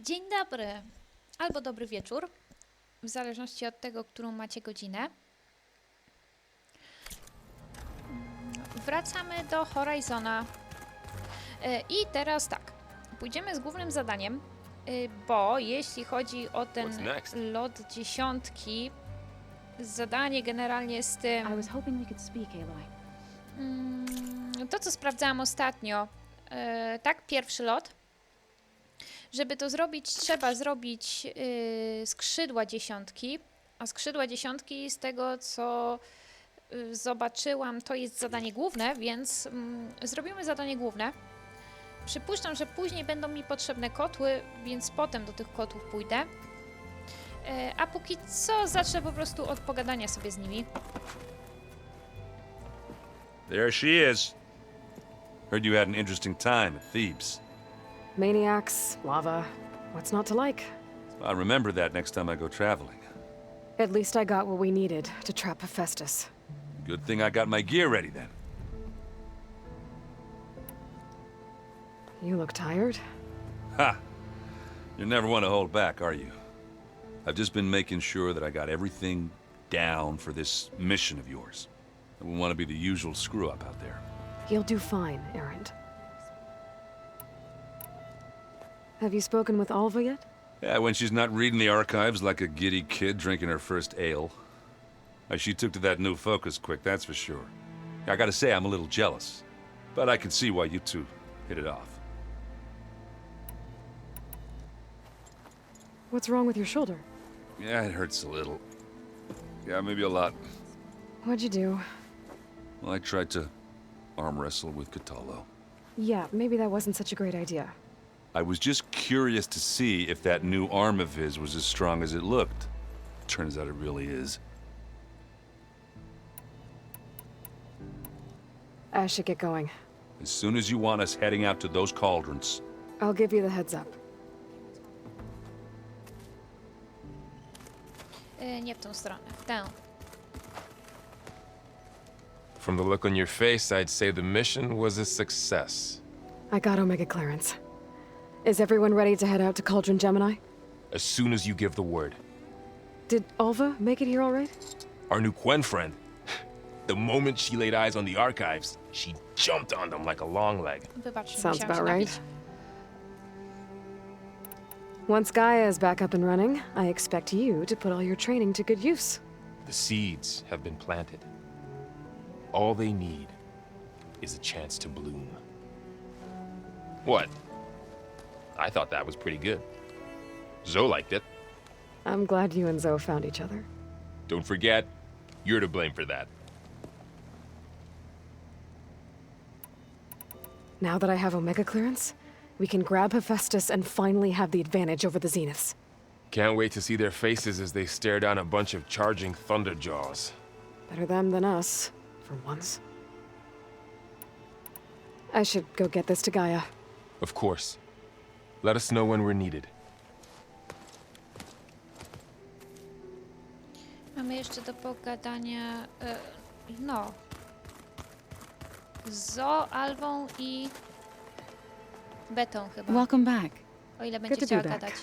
Dzień dobry, albo dobry wieczór, w zależności od tego, którą macie godzinę. Wracamy do Horizona. I teraz tak, pójdziemy z głównym zadaniem, bo jeśli chodzi o ten lot dziesiątki, zadanie generalnie z tym... To, co sprawdzałam ostatnio, tak, pierwszy lot. Żeby to zrobić, trzeba zrobić skrzydła dziesiątki, a skrzydła dziesiątki, z tego co zobaczyłam, to jest zadanie główne, więc zrobimy zadanie główne. Przypuszczam, że później będą mi potrzebne kotły, więc potem do tych kotłów pójdę. A póki co zacznę po prostu od pogadania sobie z nimi. There she is. Heard you had an interesting time at Thebes. Maniacs, lava. What's not to like? I'll remember that next time I go traveling. At least I got what we needed to trap Hefajstos. Good thing I got my gear ready then. You look tired. Ha! You never want to hold back, are you? I've just been making sure that I got everything down for this mission of yours. I wouldn't want to be the usual screw-up out there. You'll do fine, Errand. Have you spoken with Alva yet? Yeah, when she's not reading the archives like a giddy kid drinking her first ale. She took to that new focus quick, that's for sure. I gotta say, I'm a little jealous. But I can see why you two hit it off. What's wrong with your shoulder? Yeah, it hurts a little. Yeah, maybe a lot. What'd you do? Well, I tried to arm wrestle with Kocioł. Yeah, maybe that wasn't such a great idea. I was just curious to see if that new arm of his was as strong as it looked. Turns out it really is. I should get going. As soon as you want us heading out to those cauldrons. I'll give you the heads up. Nie w tą stronę, w tę. From the look on your face, I'd say the mission was a success. I got Omega clearance. Is everyone ready to head out to Cauldron Gemini? As soon as you give the word. Did Alva make it here all right? Our new Quen friend. The moment she laid eyes on the archives, she jumped on them like a long leg. Wybacz, Sounds musiałam się about napić. right. Once Gaia is back up and running, I expect you to put all your training to good use. The seeds have been planted. All they need is a chance to bloom. What? I thought that was pretty good. Zoe liked it. I'm glad you and Zoe found each other. Don't forget, you're to blame for that. Now that I have Omega clearance, we can grab Hefajstos and finally have the advantage over the Zeniths. Can't wait to see their faces as they stare down a bunch of charging thunderjaws. Better them than us, for once. I should go get this to Gaia. Of course. Let us know when we're needed. Mamy jeszcze do pogadania, no, z Alwą i Betą chyba, Welcome back. o ile Good będzie to chciała be back. gadać.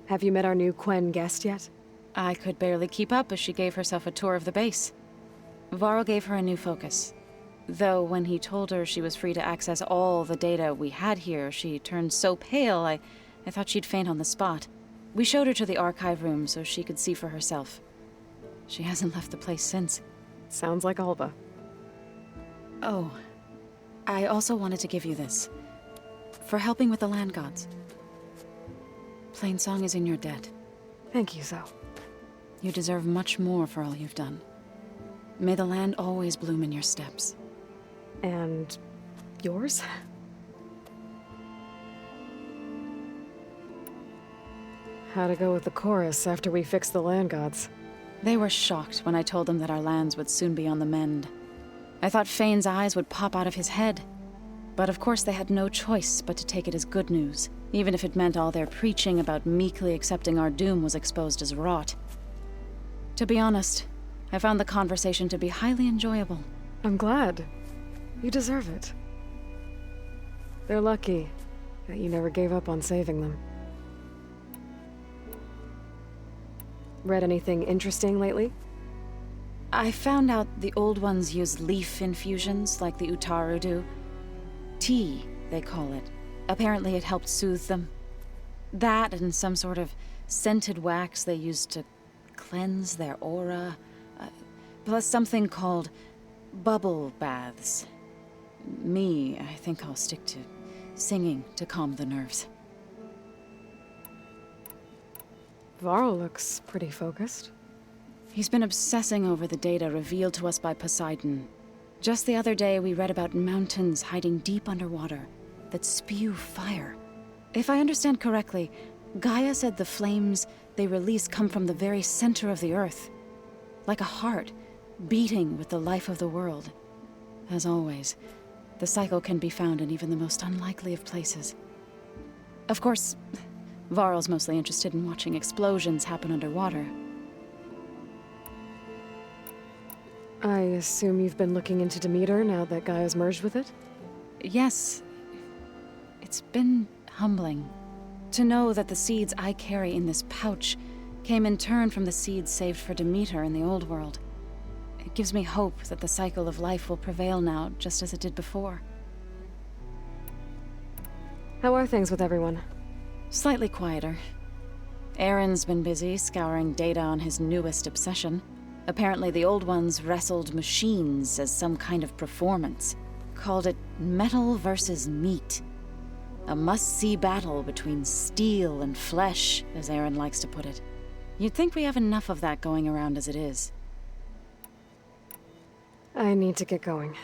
Have you met our new Quen guest yet? I could barely keep up as she gave herself a tour of the base. Varl gave her a new focus. Though when he told her she was free to access all the data we had here, she turned so pale, I thought she'd faint on the spot. We showed her to the archive room so she could see for herself. She hasn't left the place since. Sounds like Alva. Oh, I also wanted to give you this. For helping with the land gods. Plainsong is in your debt. Thank you, Zoe. You deserve much more for all you've done. May the land always bloom in your steps. And yours? How'd it go with the chorus after we fixed the land gods? They were shocked when I told them that our lands would soon be on the mend. I thought Fane's eyes would pop out of his head. But of course they had no choice but to take it as good news, even if it meant all their preaching about meekly accepting our doom was exposed as rot. To be honest, I found the conversation to be highly enjoyable. I'm glad. You deserve it. They're lucky that you never gave up on saving them. Read anything interesting lately? I found out the old ones use leaf infusions like the Utaru do. Tea, they call it. Apparently it helped soothe them. That and some sort of scented wax they used to cleanse their aura. Plus something called bubble baths. I think I'll stick to singing to calm the nerves. Varl looks pretty focused. He's been obsessing over the data revealed to us by Poseidon. Just the other day, we read about mountains hiding deep underwater that spew fire. If I understand correctly, Gaia said the flames they release come from the very center of the Earth. Like a heart, beating with the life of the world. As always, the cycle can be found in even the most unlikely of places. Of course, Varl's mostly interested in watching explosions happen underwater. I assume you've been looking into Demeter now that Gaia's merged with it? Yes. It's been humbling to know that the seeds I carry in this pouch came in turn from the seeds saved for Demeter in the old world. It gives me hope that the cycle of life will prevail now, just as it did before. How are things with everyone? Slightly quieter. Aaron's been busy scouring data on his newest obsession. Apparently the old ones wrestled machines as some kind of performance. Called it metal versus meat. A must-see battle between steel and flesh, as Aaron likes to put it. You'd think we have enough of that going around as it is. I need to get going.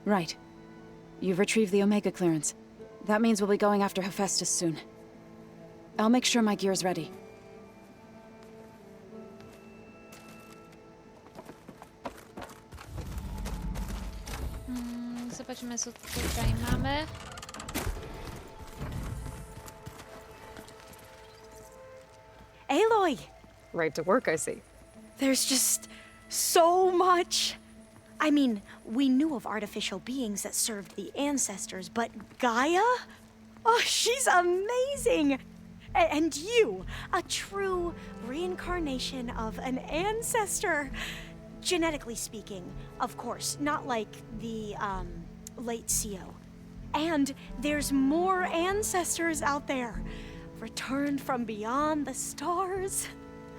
Right. You've retrieved the Omega clearance. That means we'll be going after Hefajstos soon. I'll make sure my gear's ready. Zobaczmy, co tutaj mamy. Aloy! Right to work, I see. There's just so much. I mean, we knew of artificial beings that served the ancestors, but Gaia? Oh, she's amazing! And you, a true reincarnation of an ancestor. Genetically speaking, of course, not like the, late CO. And there's more ancestors out there, returned from beyond the stars.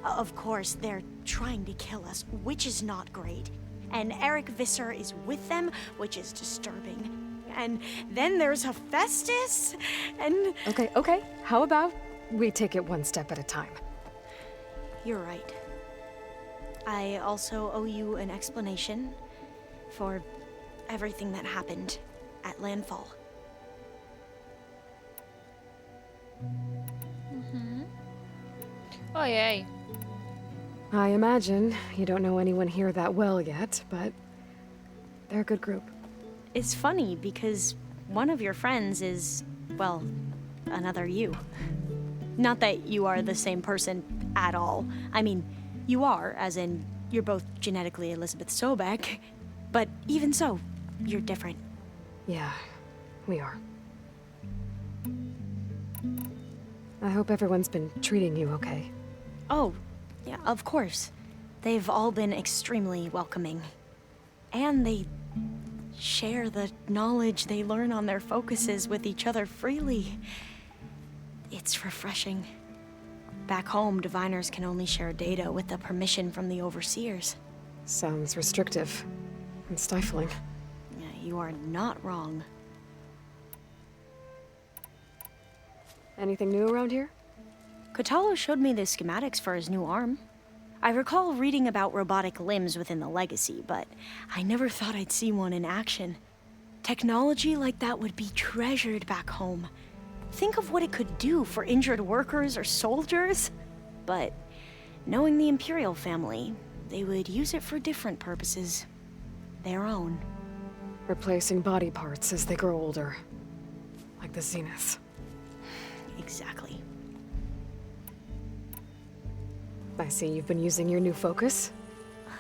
Of course, they're trying to kill us, which is not great. And Eric Visser is with them, which is disturbing. And then there's Hefajstos, and... Okay. How about we take it one step at a time? You're right. I also owe you an explanation for everything that happened at Landfall. Ojej. I imagine you don't know anyone here that well yet, but they're a good group. It's funny because one of your friends is, well, another you. Not that you are the same person at all. I mean, you are, as in, you're both genetically Elizabeth Sobek, but even so, you're different. Yeah, we are. I hope everyone's been treating you okay. Oh, yeah, of course. They've all been extremely welcoming. And they share the knowledge they learn on their focuses with each other freely. It's refreshing. Back home, diviners can only share data with the permission from the overseers. Sounds restrictive and stifling. Yeah, you are not wrong. Anything new around here? Kocioł showed me the schematics for his new arm. I recall reading about robotic limbs within the Legacy, but I never thought I'd see one in action. Technology like that would be treasured back home. Think of what it could do for injured workers or soldiers. But knowing the Imperial family, they would use it for different purposes. Their own. Replacing body parts as they grow older. Like the Zeniths. Exactly. I see you've been using your new focus.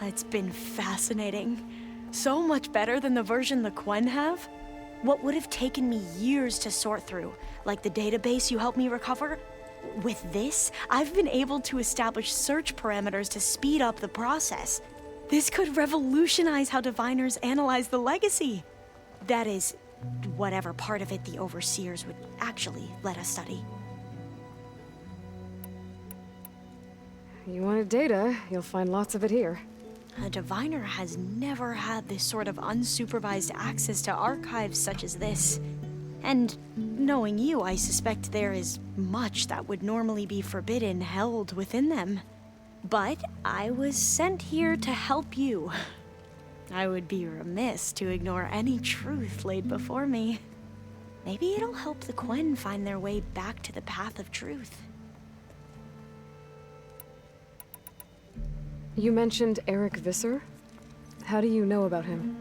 It's been fascinating. So much better than the version the Quen have. What would have taken me years to sort through, like the database you helped me recover, With this, I've been able to establish search parameters to speed up the process. This could revolutionize how diviners analyze the legacy. That is, whatever part of it the overseers would actually let us study. You wanted data, you'll find lots of it here. A diviner has never had this sort of unsupervised access to archives such as this. And knowing you, I suspect there is much that would normally be forbidden held within them. But I was sent here to help you. I would be remiss to ignore any truth laid before me. Maybe it'll help the Quen find their way back to the path of truth. You mentioned Eric Visser? How do you know about him?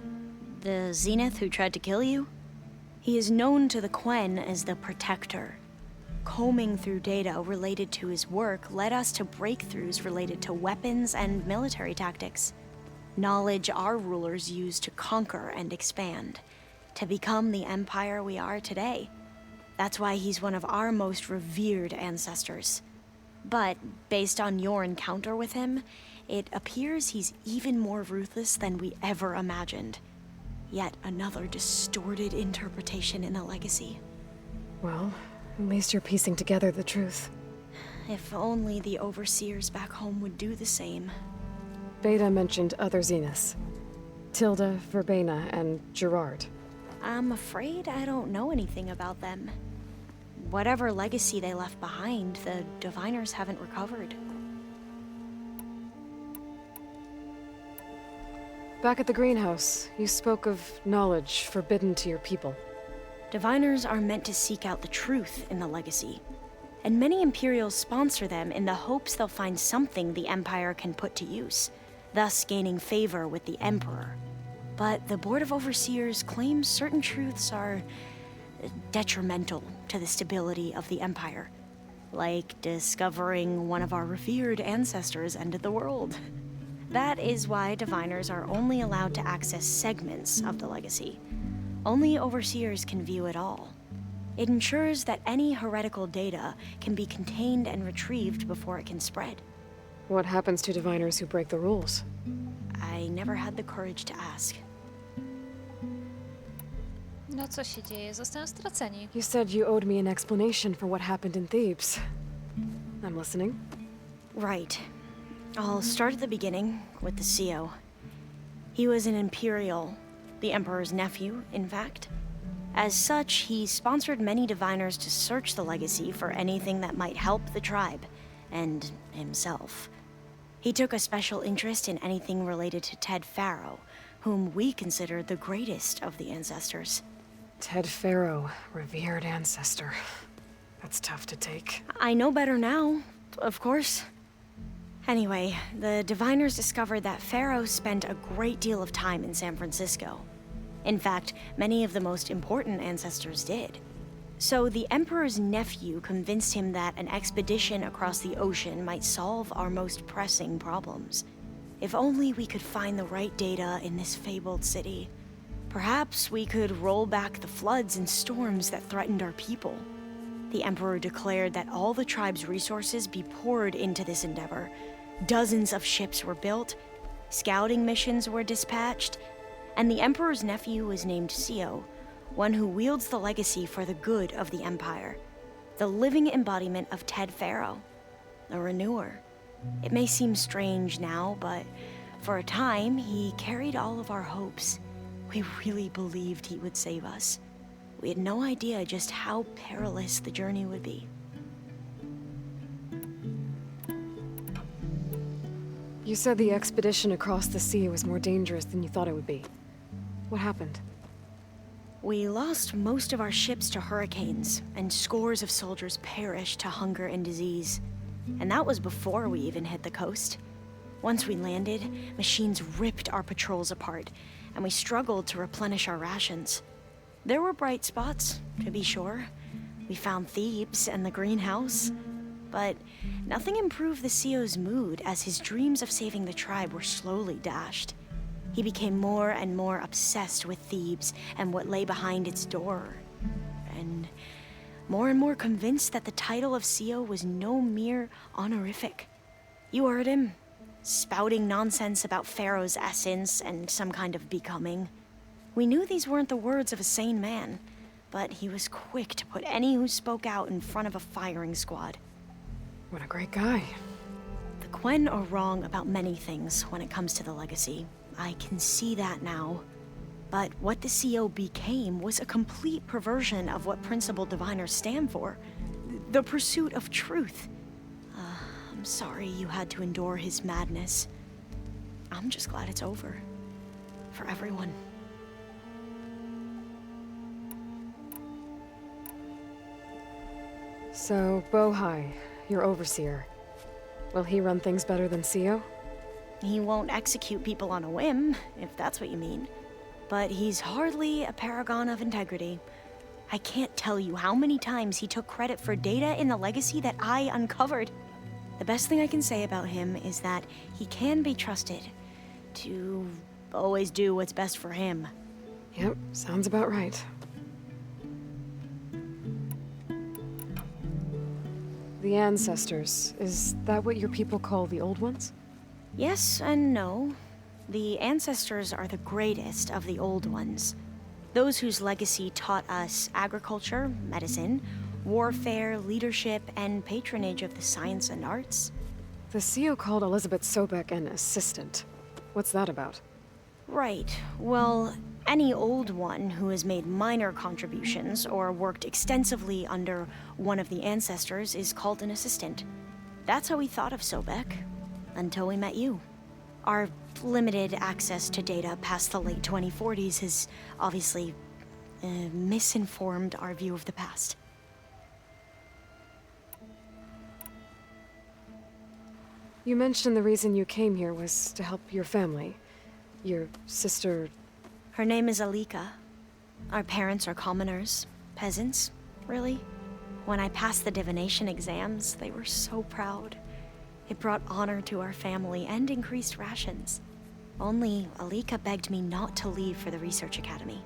The Zenith who tried to kill you? He is known to the Quen as the Protector. Combing through data related to his work led us to breakthroughs related to weapons and military tactics. Knowledge our rulers used to conquer and expand, to become the empire we are today. That's why he's one of our most revered ancestors. But based on your encounter with him, it appears he's even more ruthless than we ever imagined. Yet another distorted interpretation in the legacy. Well, at least you're piecing together the truth. If only the overseers back home would do the same. Beta mentioned other Zeniths. Tilda, Verbena, and Gerard. I'm afraid I don't know anything about them. Whatever legacy they left behind, the diviners haven't recovered. Back at the greenhouse, you spoke of knowledge forbidden to your people. Diviners are meant to seek out the truth in the legacy, and many Imperials sponsor them in the hopes they'll find something the Empire can put to use, thus gaining favor with the Emperor. But the Board of Overseers claims certain truths are detrimental to the stability of the Empire, like discovering one of our revered ancestors ended the world. That is why diviners are only allowed to access segments of the legacy. Only overseers can view it all. It ensures that any heretical data can be contained and retrieved before it can spread. What happens to diviners who break the rules? I never had the courage to ask. No co się dzieje? Zostają straceni. You said you owed me an explanation for what happened in Thebes. I'm listening. Right. I'll start at the beginning with the CEO. He was an Imperial, the Emperor's nephew, in fact. As such, he sponsored many diviners to search the legacy for anything that might help the tribe, and himself. He took a special interest in anything related to Ted Pharaoh, whom we consider the greatest of the ancestors. Ted Pharaoh, revered ancestor. That's tough to take. I know better now, of course. Anyway, the diviners discovered that Pharaoh spent a great deal of time in San Francisco. In fact, many of the most important ancestors did. So the Emperor's nephew convinced him that an expedition across the ocean might solve our most pressing problems. If only we could find the right data in this fabled city, perhaps we could roll back the floods and storms that threatened our people. The Emperor declared that all the tribe's resources be poured into this endeavor. Dozens of ships were built, scouting missions were dispatched, and the Emperor's nephew was named CEO, one who wields the legacy for the good of the Empire, the living embodiment of Ted Pharaoh, a renewer. It may seem strange now, but for a time, he carried all of our hopes. We really believed he would save us. We had no idea just how perilous the journey would be. You said the expedition across the sea was more dangerous than you thought it would be. What happened? We lost most of our ships to hurricanes, and scores of soldiers perished to hunger and disease. And that was before we even hit the coast. Once we landed, machines ripped our patrols apart, and we struggled to replenish our rations. There were bright spots, to be sure. We found Thebes and the greenhouse. But nothing improved the CEO's mood as his dreams of saving the tribe were slowly dashed. He became more and more obsessed with Thebes and what lay behind its door. And more and more convinced that the title of CEO was no mere honorific. You heard him, spouting nonsense about Pharaoh's essence and some kind of becoming. We knew these weren't the words of a sane man, but he was quick to put any who spoke out in front of a firing squad. What a great guy. The Quen are wrong about many things when it comes to the legacy. I can see that now. But what the CO became was a complete perversion of what principled diviners stand for. The pursuit of truth. I'm sorry you had to endure his madness. I'm just glad it's over. For everyone. So, Bohai, your overseer. Will he run things better than CO? He won't execute people on a whim, if that's what you mean. But he's hardly a paragon of integrity. I can't tell you how many times he took credit for data in the legacy that I uncovered. The best thing I can say about him is that he can be trusted to always do what's best for him. Yep, sounds about right. The ancestors, is that what your people call the old ones? Yes and no. The ancestors are the greatest of the old ones. Those whose legacy taught us agriculture, medicine, warfare, leadership, and patronage of the science and arts. The CO called Elizabeth Sobek an assistant. What's that about? Right. Well, any old one who has made minor contributions or worked extensively under one of the ancestors is called an assistant. That's how we thought of Sobek, until we met you. Our limited access to data past the late 2040s has obviously misinformed our view of the past. You mentioned the reason you came here was to help your family. Your sister... Her name is Alika. Our parents are commoners, peasants, really. When I passed the divination exams, they were so proud. It brought honor to our family and increased rations. Only Alika begged me not to leave for the research academy.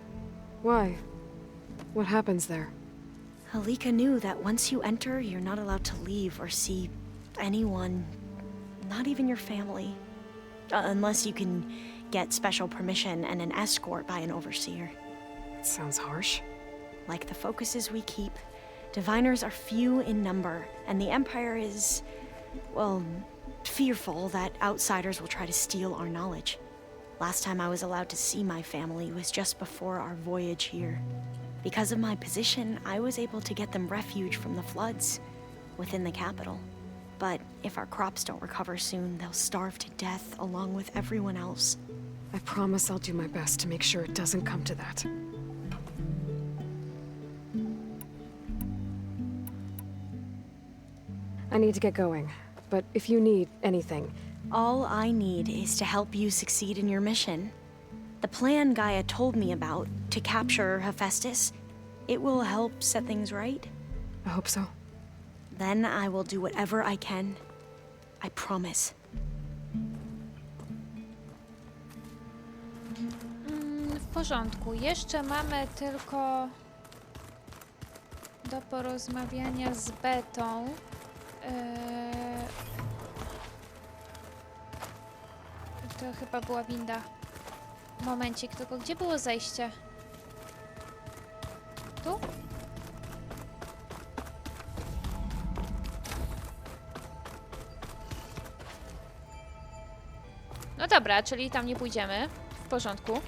Why? What happens there? Alika knew that once you enter, you're not allowed to leave or see anyone, not even your family. Unless you can get special permission and an escort by an overseer. It sounds harsh. Like the focuses we keep, diviners are few in number, and the Empire is, well, fearful that outsiders will try to steal our knowledge. Last time I was allowed to see my family was just before our voyage here. Because of my position, I was able to get them refuge from the floods within the capital. But if our crops don't recover soon, they'll starve to death along with everyone else. I promise I'll do my best to make sure it doesn't come to that. I need to get going, but if you need anything... All I need is to help you succeed in your mission. The plan Gaia told me about, to capture Hefajstos, it will help set things right. I hope so. Then I will do whatever I can. I promise. W porządku. Jeszcze mamy tylko do porozmawiania z Betą. To chyba była winda. Momencik, tylko gdzie było zejście? Tu? No dobra, czyli tam nie pójdziemy. W porządku.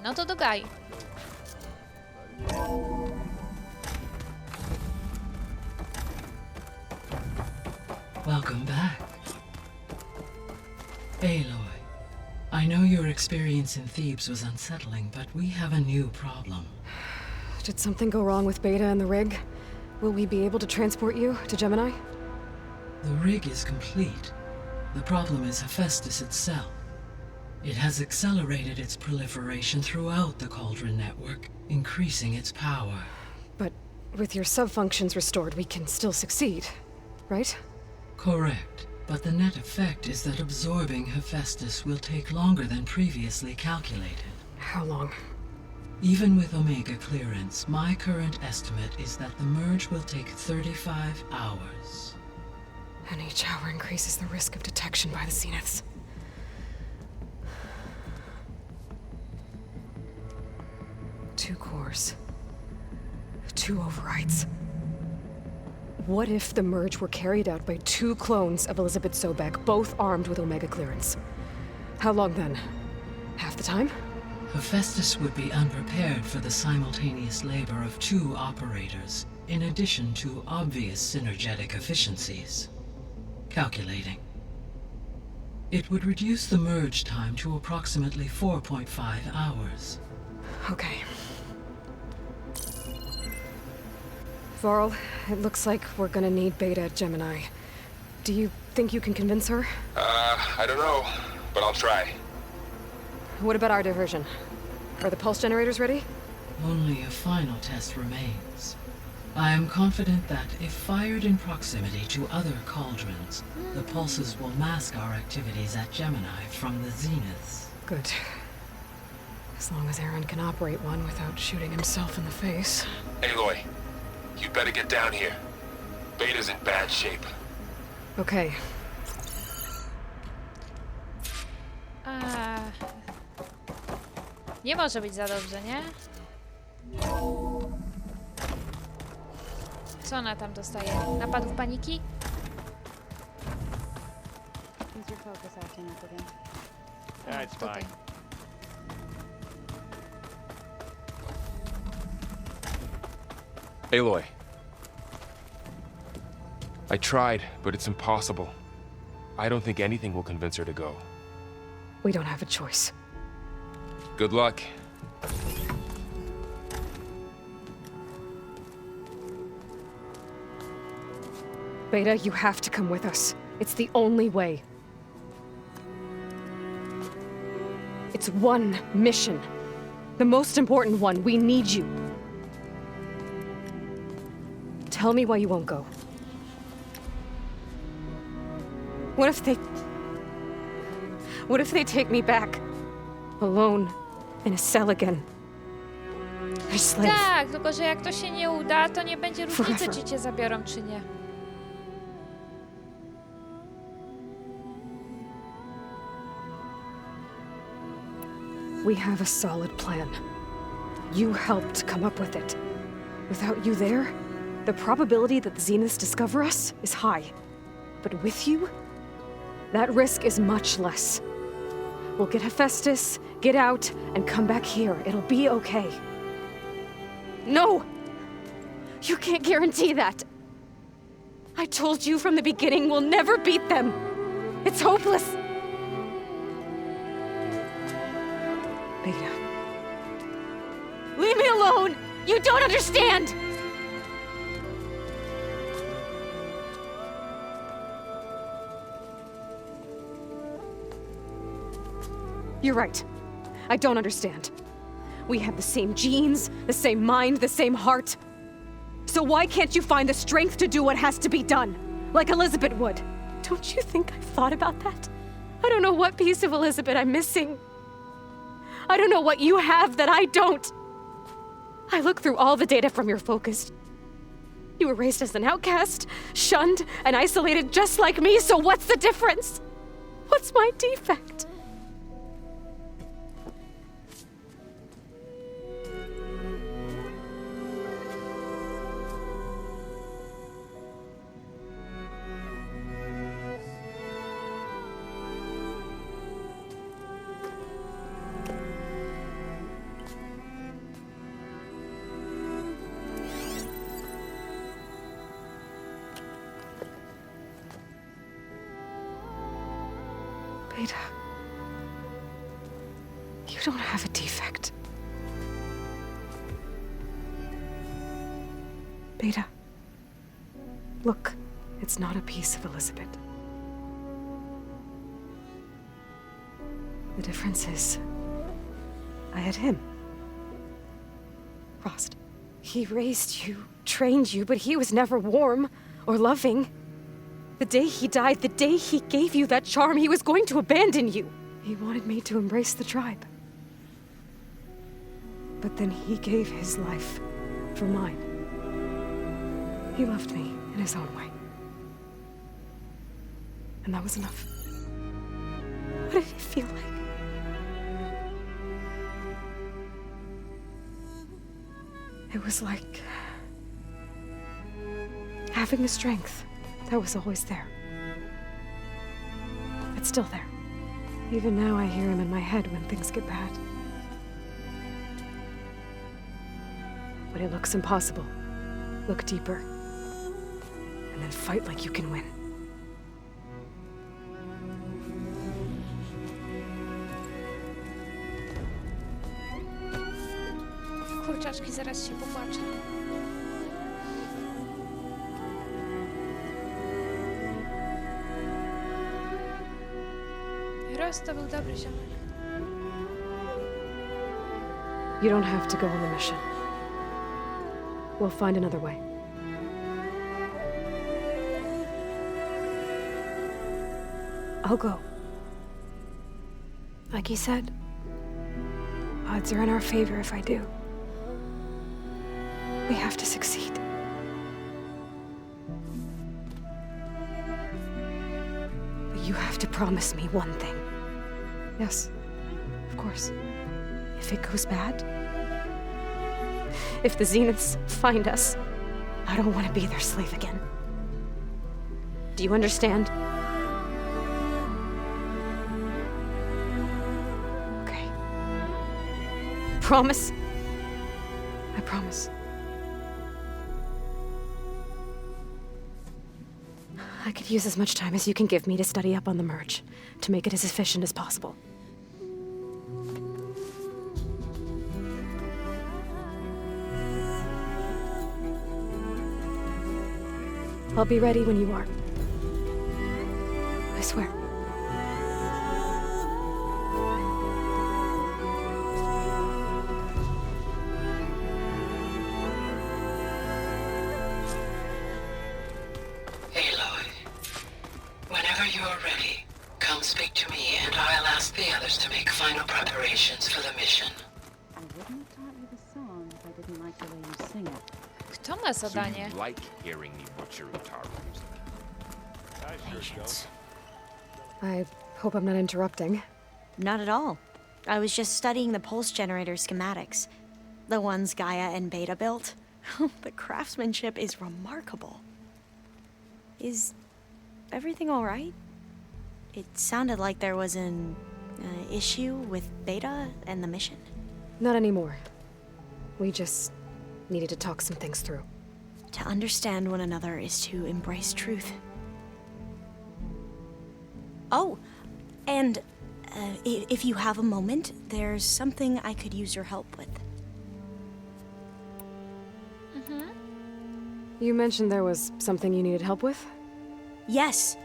No to do Gai. Welcome back. Aloy, I know your experience in Thebes was unsettling, but we have a new problem. Did something go wrong with Beta and the rig? Will we be able to transport you to Gemini? The rig is complete. The problem is Hefajstos itself. It has accelerated its proliferation throughout the Cauldron network, increasing its power. But with your sub-functions restored, we can still succeed, right? Correct. but the net effect is that absorbing Hefajstos will take longer than previously calculated. How long? Even with Omega clearance, my current estimate is that the merge will take 35 hours. And each hour increases the risk of detection by the Zeniths. Two cores. Two overrides. What if the merge were carried out by two clones of Elizabeth Sobek, both armed with Omega clearance? How long then? Half the time? Hefajstos would be unprepared for the simultaneous labor of two operators, in addition to obvious synergetic efficiencies. Calculating. It would reduce the merge time to approximately 4.5 hours. Okay. Varl, it looks like we're gonna need Beta at Gemini. Do you think you can convince her? I don't know, but I'll try. What about our diversion? Are the pulse generators ready? Only a final test remains. I am confident that if fired in proximity to other cauldrons, the pulses will mask our activities at Gemini from the zeniths. Good. As long as Aaron can operate one without shooting himself in the face. Aloy, you better get down here. Beta's in bad shape. Okay. Nie może być za dobrze, nie? Co ona tam dostaje? Napadów paniki? Tutaj. Aloy. I tried, but it's impossible. I don't think anything will convince her to go. We don't have a choice. Good luck. Beta, you have to come with us. It's the only way. It's one mission. The most important one. We need you. Tell me why you won't go. What if they take me back? Alone. In a cell again. A slave. Tak, tylko że jak to się nie uda, to nie będzie różnicy, Forever. czy cię zabiorą, czy nie. We have a solid plan. You helped come up with it. Without you there, the probability that the Zeniths discover us is high. But with you, that risk is much less. We'll get Hefajstos, get out, and come back here. It'll be okay. No! You can't guarantee that. I told you from the beginning we'll never beat them. It's hopeless. Beta. Leave me alone! You don't understand! You're right. I don't understand. We have the same genes, the same mind, the same heart. So why can't you find the strength to do what has to be done? Like Elizabeth would. Don't you think I've thought about that? I don't know what piece of Elizabeth I'm missing. I don't know what you have that I don't. I look through all the data from your focus. You were raised as an outcast, shunned, and isolated just like me, so what's the difference? What's my defect? Beta, you don't have a defect. Beta, look, it's not a piece of Elizabeth. The difference is, I had him. Frost. He raised you, trained you, but he was never warm or loving. The day he died, the day he gave you that charm, he was going to abandon you. He wanted me to embrace the tribe. But then he gave his life for mine. He loved me in his own way. And that was enough. What did it feel like? It was like having the strength that was always there. It's still there. Even now I hear him in my head when things get bad. When it looks impossible, look deeper. And then fight like you can win. Kurczaczki, zaraz się popłaczę. Ross to był dobry ziomek. You don't have to go on the mission. We'll find another way. I'll go. Like he said, odds are in our favor if I do. We have to succeed. But you have to promise me one thing. Yes, of course. If it goes bad, if the Zeniths find us, I don't want to be their slave again. Do you understand? Okay. Promise? I promise. I could use as much time as you can give me to study up on the merge, to make it as efficient as possible. I'll be ready when you are. I swear. Aloy, whenever you're ready, come speak to me and I'll ask the others to make final preparations for the mission. I wouldn't have taught you the song if I didn't like the way you sing it. Kto ma zadanie? You like hearing me butcher Utaru music. Patience. I hope I'm not interrupting. Not at all. I was just studying the pulse generator schematics. The ones Gaia and Beta built. The craftsmanship is remarkable. Is everything all right? It sounded like there was an issue with Beta and the mission. Not anymore. We just needed to talk some things through. To understand one another is to embrace truth. Oh, and if you have a moment, there's something I could use your help with. You mentioned there was something you needed help with? Yes.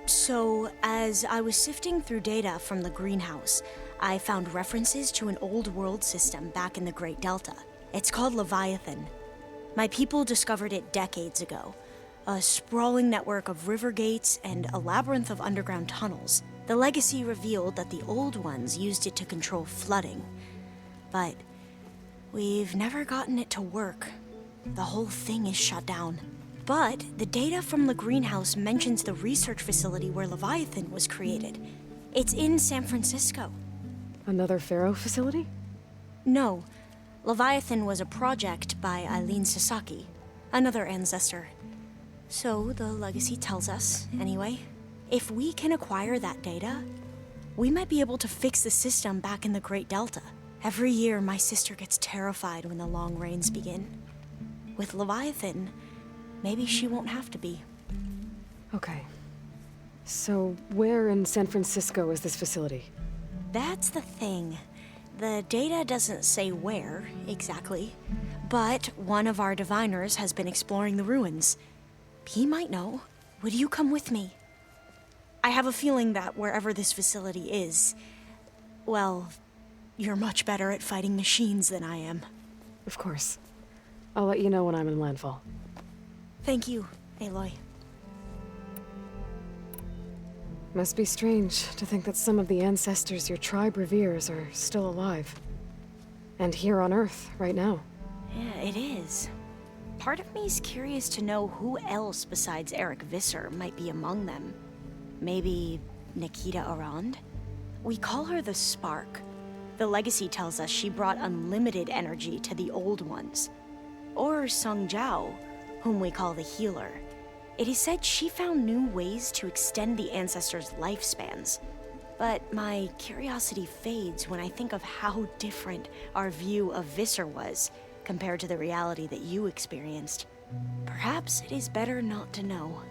So, as I was sifting through data from the greenhouse, I found references to an old world system back in the Great Delta. It's called Leviathan. My people discovered it decades ago. A sprawling network of river gates and a labyrinth of underground tunnels. The legacy revealed that the old ones used it to control flooding. But we've never gotten it to work. The whole thing is shut down. But the data from the greenhouse mentions the research facility where Leviathan was created. It's in San Francisco. Another Pharaoh facility? No. Leviathan was a project by Eileen Sasaki, another ancestor. So the legacy tells us, anyway, if we can acquire that data, we might be able to fix the system back in the Great Delta. Every year, my sister gets terrified when the long rains begin. With Leviathan, maybe she won't have to be. Okay. So, where in San Francisco is this facility? That's the thing. The data doesn't say where, exactly. But one of our diviners has been exploring the ruins. He might know. Would you come with me? I have a feeling that wherever this facility is, well, you're much better at fighting machines than I am. Of course. I'll let you know when I'm in landfall. Thank you, Aloy. Must be strange to think that some of the ancestors your tribe reveres are still alive. And here on Earth, right now. Yeah, it is. Part of me's curious to know who else besides Eric Visser might be among them. Maybe Nikita Arand? We call her the Spark. The legacy tells us she brought unlimited energy to the old ones. Or Sung Jiao, whom we call the Healer. It is said she found new ways to extend the ancestors' lifespans. But my curiosity fades when I think of how different our view of Visser was compared to the reality that you experienced. Perhaps it is better not to know.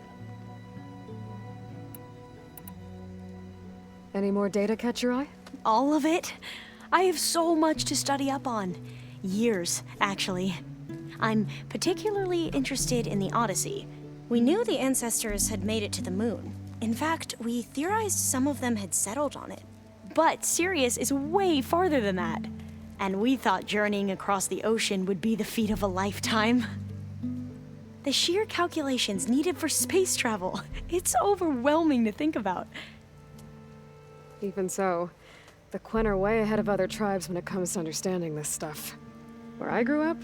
Any more data catch your eye? All of it? I have so much to study up on. Years, actually. I'm particularly interested in the Odyssey. We knew the ancestors had made it to the moon. In fact, we theorized some of them had settled on it. But Sirius is way farther than that. And we thought journeying across the ocean would be the feat of a lifetime. The sheer calculations needed for space travel, it's overwhelming to think about. Even so, the Quen are way ahead of other tribes when it comes to understanding this stuff. Where I grew up,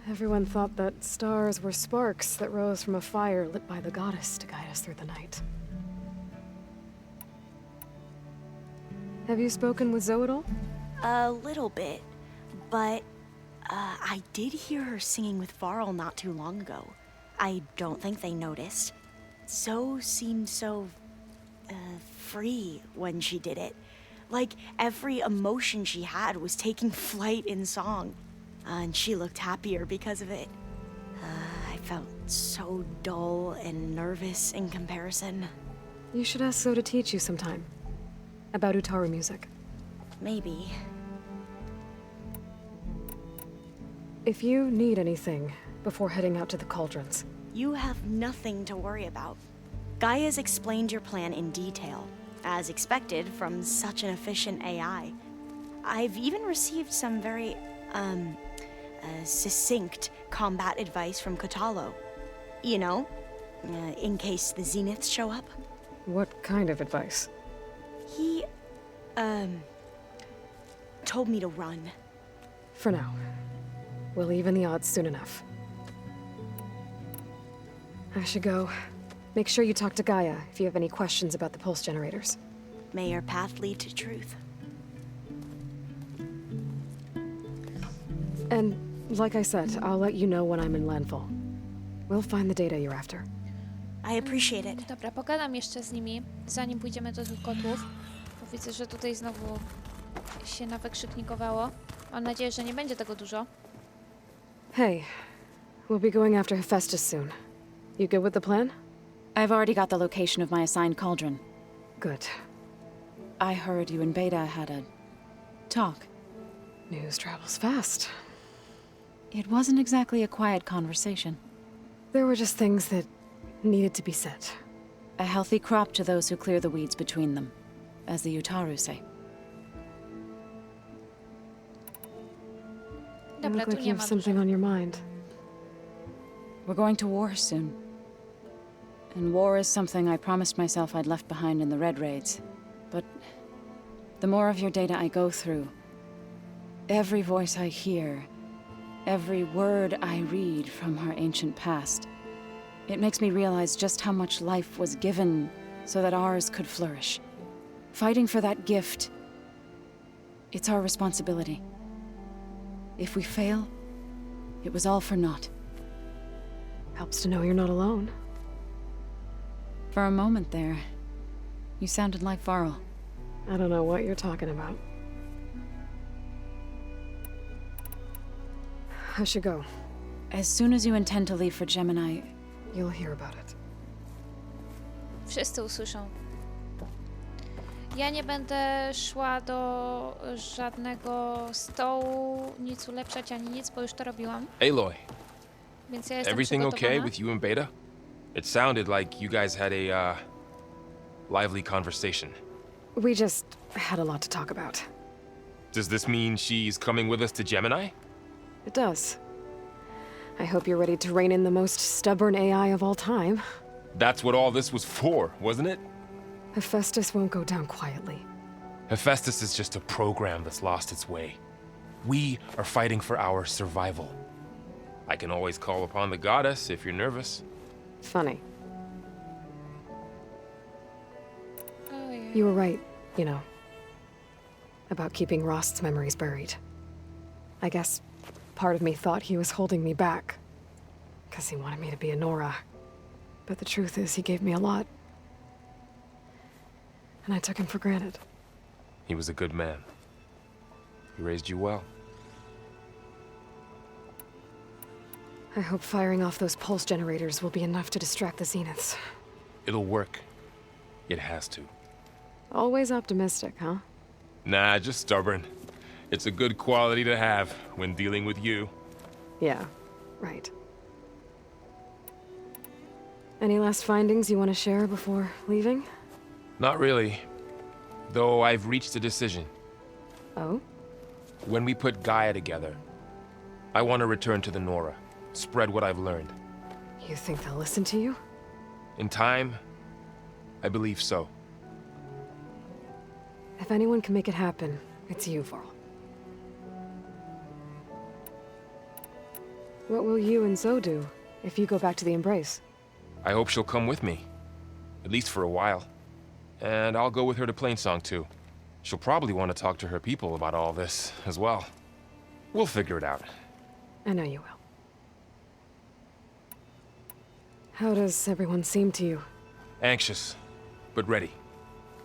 everyone thought that stars were sparks that rose from a fire lit by the goddess to guide us through the night. Have you spoken with Zoe at all? A little bit, but I did hear her singing with Varl not too long ago. I don't think they noticed. Zoe seemed so free when she did it. Like every emotion she had was taking flight in song. And she looked happier because of it. I felt so dull and nervous in comparison. You should ask Zoe to teach you sometime. About Utaru music. Maybe. If you need anything before heading out to the cauldrons. You have nothing to worry about. Gaia's explained your plan in detail, as expected from such an efficient AI. I've even received some very, succinct combat advice from Kocioł. You know, in case the Zeniths show up. What kind of advice? He, told me to run. For now. We'll even the odds soon enough. I should go. Make sure you talk to Gaia if you have any questions about the pulse generators. May your path lead to truth. And, like I said, I'll let you know when I'm in landfall. We'll find the data you're after. I appreciate it. Dobra, pogadam jeszcze z nimi, zanim pójdziemy do tych kotłów. Bo widzę, że tutaj znowu się nawykrzyknikowało. Mam nadzieję, że nie będzie tego dużo. Hey, we'll be going after Hefajstos soon. You good with the plan? I've already got the location of my assigned cauldron. Good. I heard you and Beta had a talk. News travels fast. It wasn't exactly a quiet conversation. There were just things that needed to be said. A healthy crop to those who clear the weeds between them, as the Utaru say. You Dobra, look tu like nie you ma have something dużo. on your mind. We're going to war soon. And war is something I promised myself I'd left behind in the Red Raids. But the more of your data I go through, every voice I hear, every word I read from our ancient past, it makes me realize just how much life was given so that ours could flourish. Fighting for that gift, it's our responsibility. If we fail, it was all for naught. Helps to know you're not alone. For a moment there, you sounded like Varl. I don't know what you're talking about. I should go. As soon as you intend to leave for Gemini, You'll hear about it. Wszyscy usłyszą. Ja nie będę szła do żadnego stołu, nic ulepszać ani nic, bo już to robiłam. Aloy, Więc ja jestem everything okay przygotowana. with you and Beta? It sounded like you guys had a, lively conversation. We just had a lot to talk about. Does this mean she's coming with us to Gemini? It does. I hope you're ready to rein in the most stubborn AI of all time. That's what all this was for, wasn't it? Hefajstos won't go down quietly. Hefajstos is just a program that's lost its way. We are fighting for our survival. I can always call upon the goddess if you're nervous. Funny. Oh, yeah. You were right, you know. About keeping Rost's memories buried. I guess part of me thought he was holding me back. Because he wanted me to be a Nora. But the truth is, he gave me a lot. And I took him for granted. He was a good man. He raised you well. I hope firing off those pulse generators will be enough to distract the Zeniths. It'll work. It has to. Always optimistic, huh? Nah, just stubborn. It's a good quality to have when dealing with you. Yeah, right. Any last findings you want to share before leaving? Not really. Though I've reached a decision. Oh? When we put Gaia together, I want to return to the Nora. Spread what I've learned. You think they'll listen to you? In time, I believe so. If anyone can make it happen, it's you, Varl. What will you and Zoe do if you go back to the Embrace? I hope she'll come with me. At least for a while. And I'll go with her to Plainsong too. She'll probably want to talk to her people about all this as well. We'll figure it out. I know you will. How does everyone seem to you? Anxious, but ready.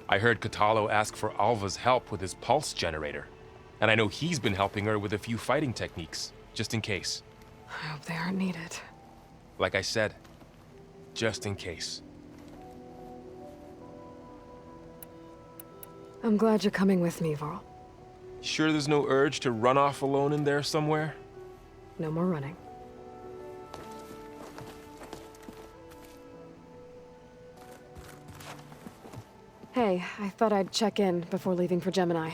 I heard Kocioł ask for Alva's help with his pulse generator. And I know he's been helping her with a few fighting techniques, just in case. I hope they aren't needed. Like I said, just in case. I'm glad you're coming with me, Varl. Sure there's no urge to run off alone in there somewhere? No more running. Hey, I thought I'd check in before leaving for Gemini.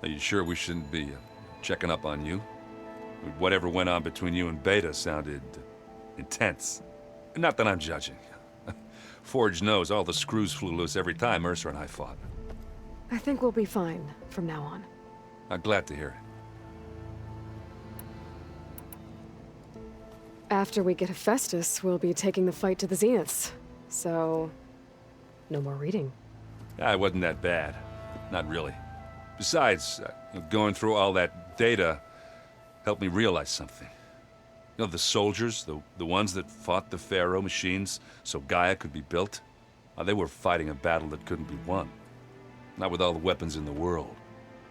Are you sure we shouldn't be checking up on you? Whatever went on between you and Beta sounded intense. Not that I'm judging. Forge knows all the screws flew loose every time Mercer and I fought. I think we'll be fine from now on. I'm glad to hear it. After we get Hefajstos, we'll be taking the fight to the Zeniths. So, no more reading. It wasn't that bad. Not really. Besides, going through all that data helped me realize something. You know, the soldiers, the ones that fought the Pharaoh machines so Gaia could be built, they were fighting a battle that couldn't be won. Not with all the weapons in the world.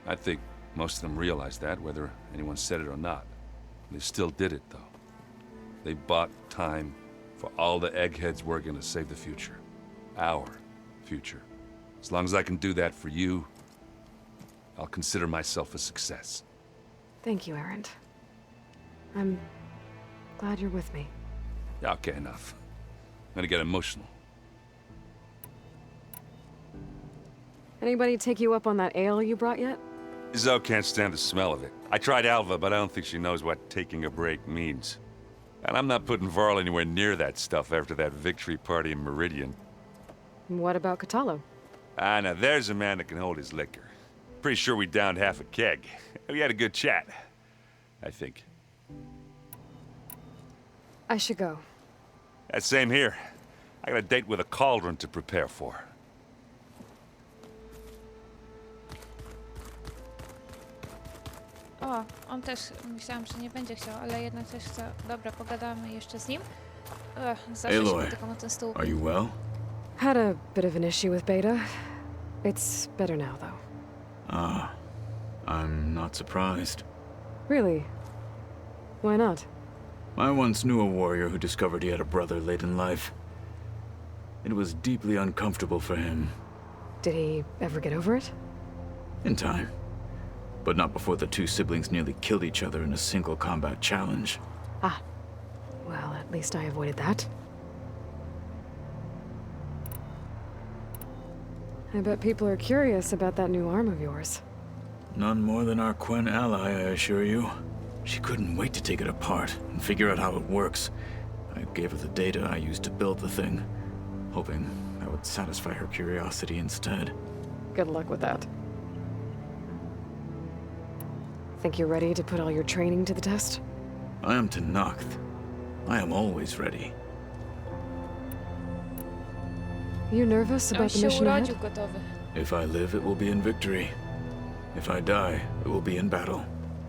I think most of them realized that, whether anyone said it or not. They still did it, though. They bought time for all the eggheads working to save the future. Our future. As long as I can do that for you, I'll consider myself a success. Thank you, Erend. I'm glad you're with me. Yeah, okay, enough. I'm gonna get emotional. Anybody take you up on that ale you brought yet? Zoe can't stand the smell of it. I tried Alva, but I don't think she knows what taking a break means. And I'm not putting Varl anywhere near that stuff after that victory party in Meridian. What about Kocioł? Now there's a man that can hold his liquor. Pretty sure we downed half a keg. We had a good chat, I think. I should go. Same here. I got a date with a cauldron to prepare for. O, on też, myślałam, że nie będzie chciał, ale jednak też chce. Dobra, pogadamy jeszcze z nim. Zawsze się Aloy, dotykam o ten stół. are you well? Had a bit of an issue with Beta. It's better now, though. Ah, I'm not surprised. Really? Why not? I once knew a warrior who discovered he had a brother late in life. It was deeply uncomfortable for him. Did he ever get over it? In time. But not before the two siblings nearly killed each other in a single combat challenge. Ah. Well, at least I avoided that. I bet people are curious about that new arm of yours. None more than our Quen ally, I assure you. She couldn't wait to take it apart and figure out how it works. I gave her the data I used to build the thing, hoping that would would satisfy her curiosity instead. Good luck with that. Think you're ready to put all your training to the test? I am Tenakth. I am always ready. You nervous On about the się mission urodził ahead? gotowy. If I live, it will be in victory. If I die, it will be in battle.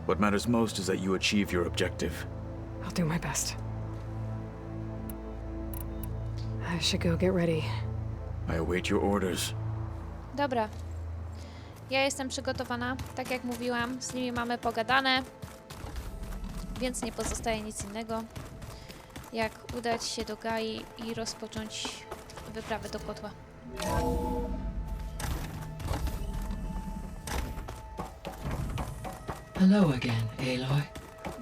What matters most is that you achieve your objective. I'll do my best. I should go get ready. I await your orders. Dobra. Ja jestem przygotowana, tak jak mówiłam. Z nimi mamy pogadane. Więc nie pozostaje nic innego, jak udać się do Gai i rozpocząć wyprawę do kotła. Hello again, Aloy.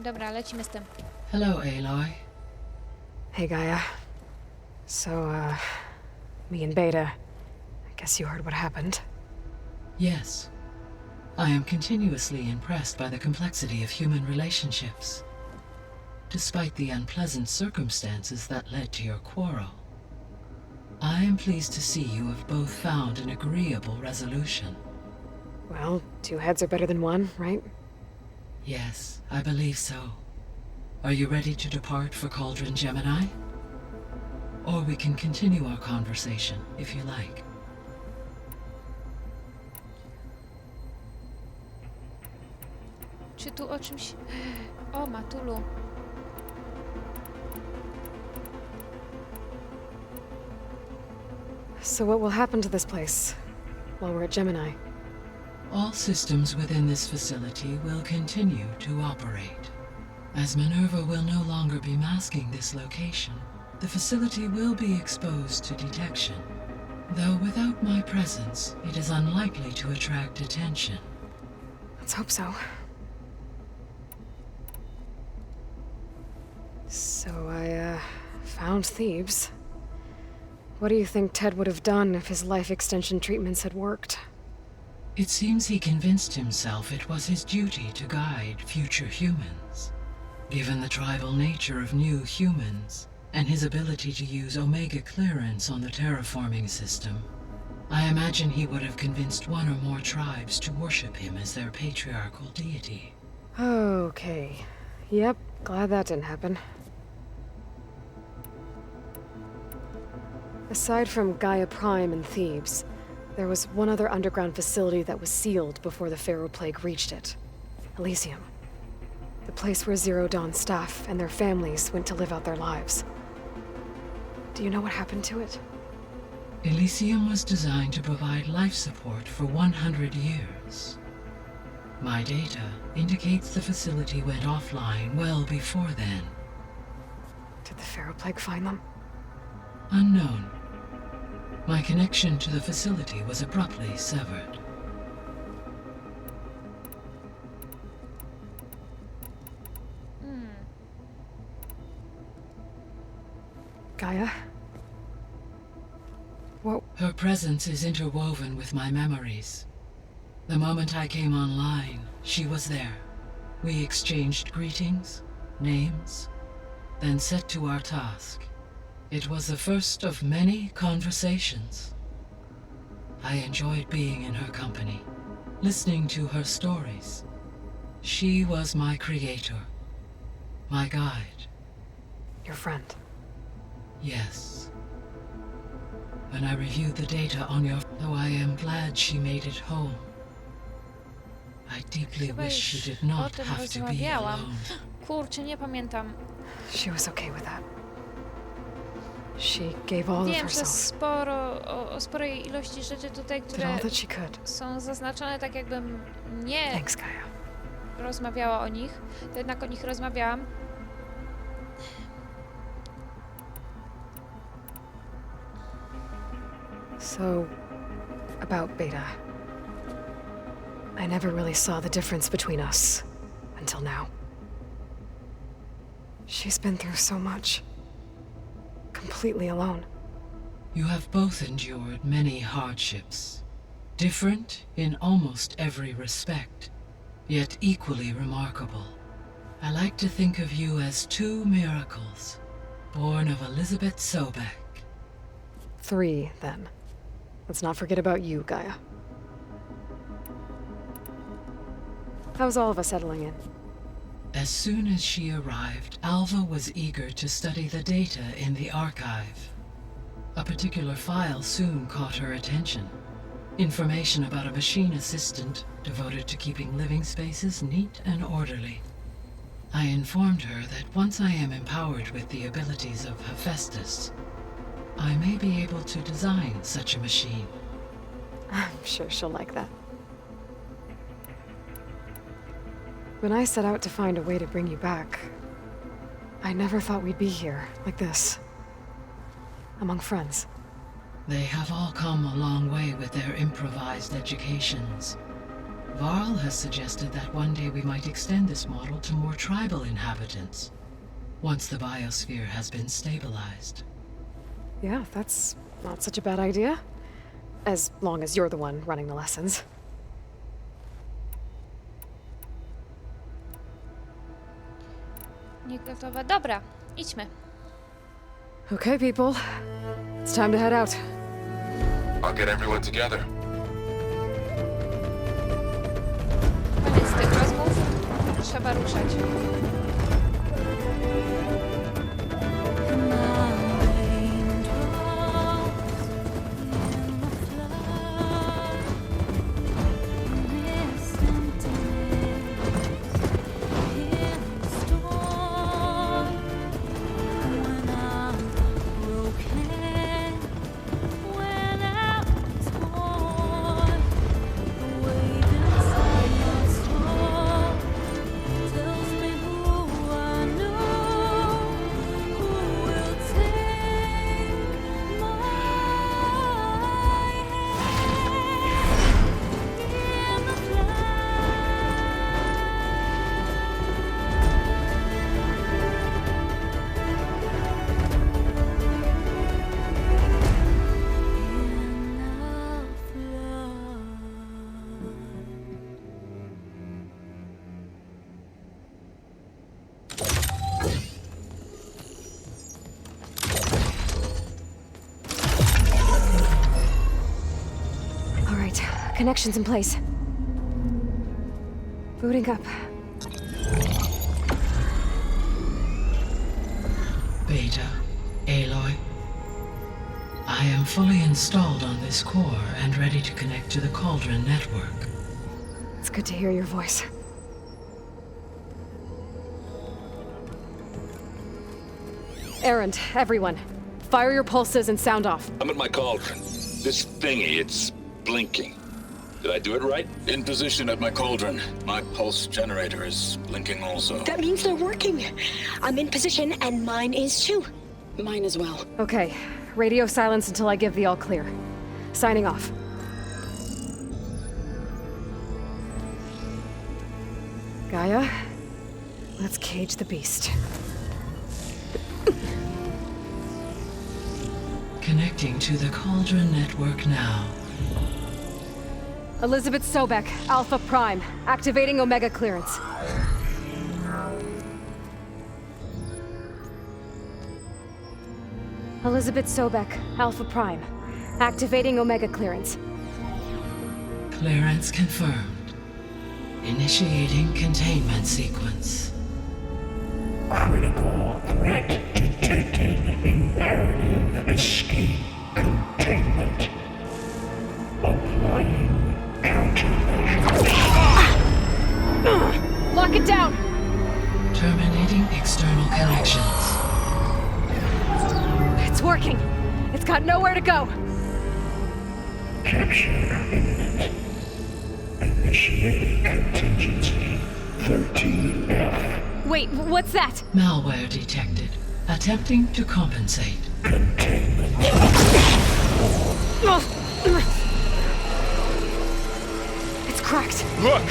Dobra, lecimy z tym. Hello, Aloy. Hey, Gaia. So, me and Beta. I guess you heard what happened. Yes. I am continuously impressed by the complexity of human relationships. Despite the unpleasant circumstances that led to your quarrel, I am pleased to see you have both found an agreeable resolution. Well, 2 heads are better than 1, right? Yes, I believe so. Are you ready to depart for Cauldron Gemini? Or we can continue our conversation, if you like. Czy tu o czymś... O, Matulu. So what will happen to this place while we're at Gemini? All systems within this facility will continue to operate. As Minerva will no longer be masking this location, the facility will be exposed to detection. Though without my presence, it is unlikely to attract attention. Let's hope so. So I, found Thebes. What do you think Ted would have done if his life extension treatments had worked? It seems he convinced himself it was his duty to guide future humans. Given the tribal nature of new humans, and his ability to use Omega clearance on the terraforming system, I imagine he would have convinced one or more tribes to worship him as their patriarchal deity. Okay. Yep, glad that didn't happen. Aside from Gaia Prime and Thebes, there was one other underground facility that was sealed before the Pharaoh Plague reached it. Elysium. The place where Zero Dawn staff and their families went to live out their lives. Do you know what happened to it? Elysium was designed to provide life support for 100 years. My data indicates the facility went offline well before then. Did the Pharaoh Plague find them? Unknown. My connection to the facility was abruptly severed. Gaia? What? Her presence is interwoven with my memories. The moment I came online, she was there. We exchanged greetings, names, then set to our task. It was the first of many conversations. I enjoyed being in her company, listening to her stories. She was my creator, my guide. Your friend. Yes. When I reviewed the data on your... Though I am glad she made it home. I deeply Chyba wish już she did o not tym have to be rozmawiałam. alone. Kurczę, nie pamiętam. She was okay with that. She gave all of Wiem, że herself. o sporej ilości rzeczy tutaj, Did które all that she could. są zaznaczone tak jakbym nie Thanks, Gaia. rozmawiała o nich, to jednak o nich rozmawiałam. So, about Beta. I never really saw the difference between us until now. She's been through so much. Completely alone. You have both endured many hardships. Different in almost every respect, yet equally remarkable. I like to think of you as 2 miracles, born of Elizabeth Sobek. 3, then. let's not forget about you, Gaia. How's all of us settling in? As soon as she arrived, Alva was eager to study the data in the archive. A particular file soon caught her attention. Information about a machine assistant devoted to keeping living spaces neat and orderly. I informed her that once I am empowered with the abilities of Hefajstos, I may be able to design such a machine. I'm sure she'll like that. When I set out to find a way to bring you back, I never thought we'd be here, like this. Among friends. They have all come a long way with their improvised educations. Varl has suggested that one day we might extend this model to more tribal inhabitants, once the biosphere has been stabilized. Yeah, that's not such a bad idea. As long as you're the one running the lessons. Nie gotowa. Dobra, idźmy. Okay, people. It's time to head out. I'll get everyone together. Koniec tych rozmów. Trzeba ruszać. Connections in place. Booting up. Beta, Aloy. I am fully installed on this core and ready to connect to the Cauldron network. It's good to hear your voice. Errand, everyone. Fire your pulses and sound off. I'm at my cauldron. This thingy, it's blinking. Did I do it right? In position at my cauldron. My pulse generator is blinking also. That means they're working. I'm in position, and mine is too. Mine as well. Okay. Radio silence until I give the all clear. Signing off. Gaia, let's cage the beast. Connecting to the Cauldron network now. Elizabeth Sobek, Alpha Prime, activating Omega clearance. Elizabeth Sobek, Alpha Prime, activating Omega clearance. Clearance confirmed. Initiating containment sequence. Critical threat detected. Imperative escape containment. Applying countermeasures. Lock it down! Terminating external connections. It's working! It's got nowhere to go! Capture imminent. Initiating contingency 13F. Wait, what's that? Malware detected. Attempting to compensate. Containment. It's cracked. Look!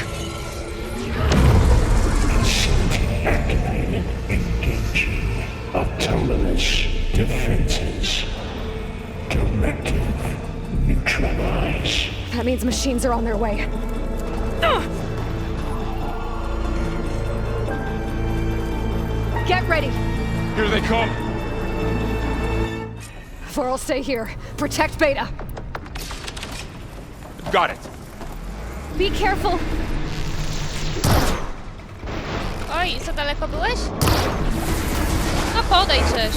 Facility activated. Engaging autonomous defenses. Directive neutralize. That means machines are on their way. Get ready! Here they come! Vor'll stay here. Protect Beta. Got it. Be careful! Oj, za daleko byłeś? No podejdziesz.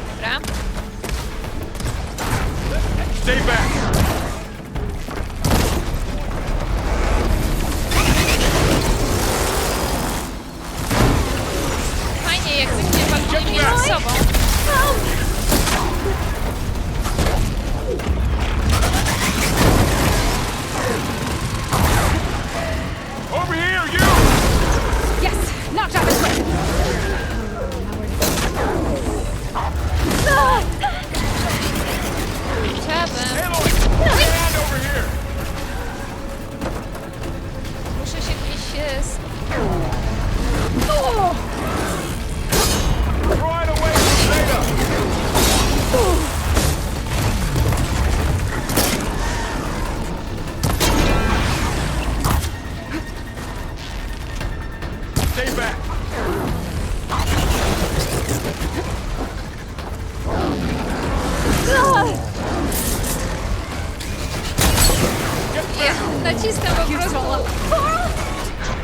Dobra. Stay back. Fajnie, jakbyśmy walczyli między sobą. Over here, you! Yes! Knocked out his way! Chciałabym. Aloy, get your hand over here. Muszę się gdzieś... Right away from Zeta. Stay back. Ja naciskam po prostu.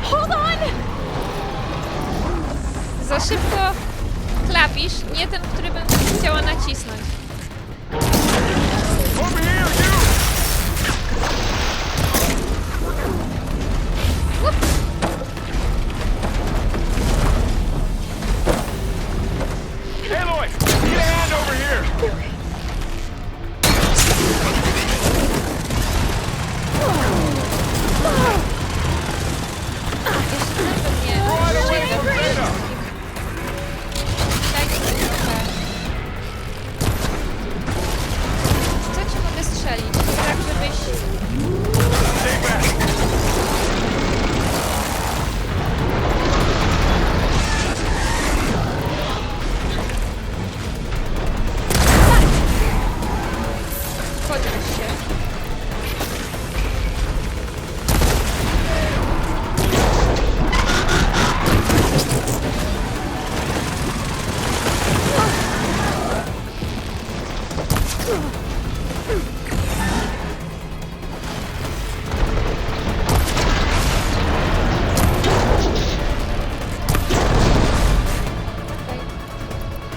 Hold on! Za szybko klawisz, nie ten, który bym chciała nacisnąć. Over here, you! Aloy, get a hand over here! Jeszcze tylko mnie Right away from Zeta! dajcie mi trochę. Co ci mogę strzelić? Tak, żebyś... Stay back. Podnieś się.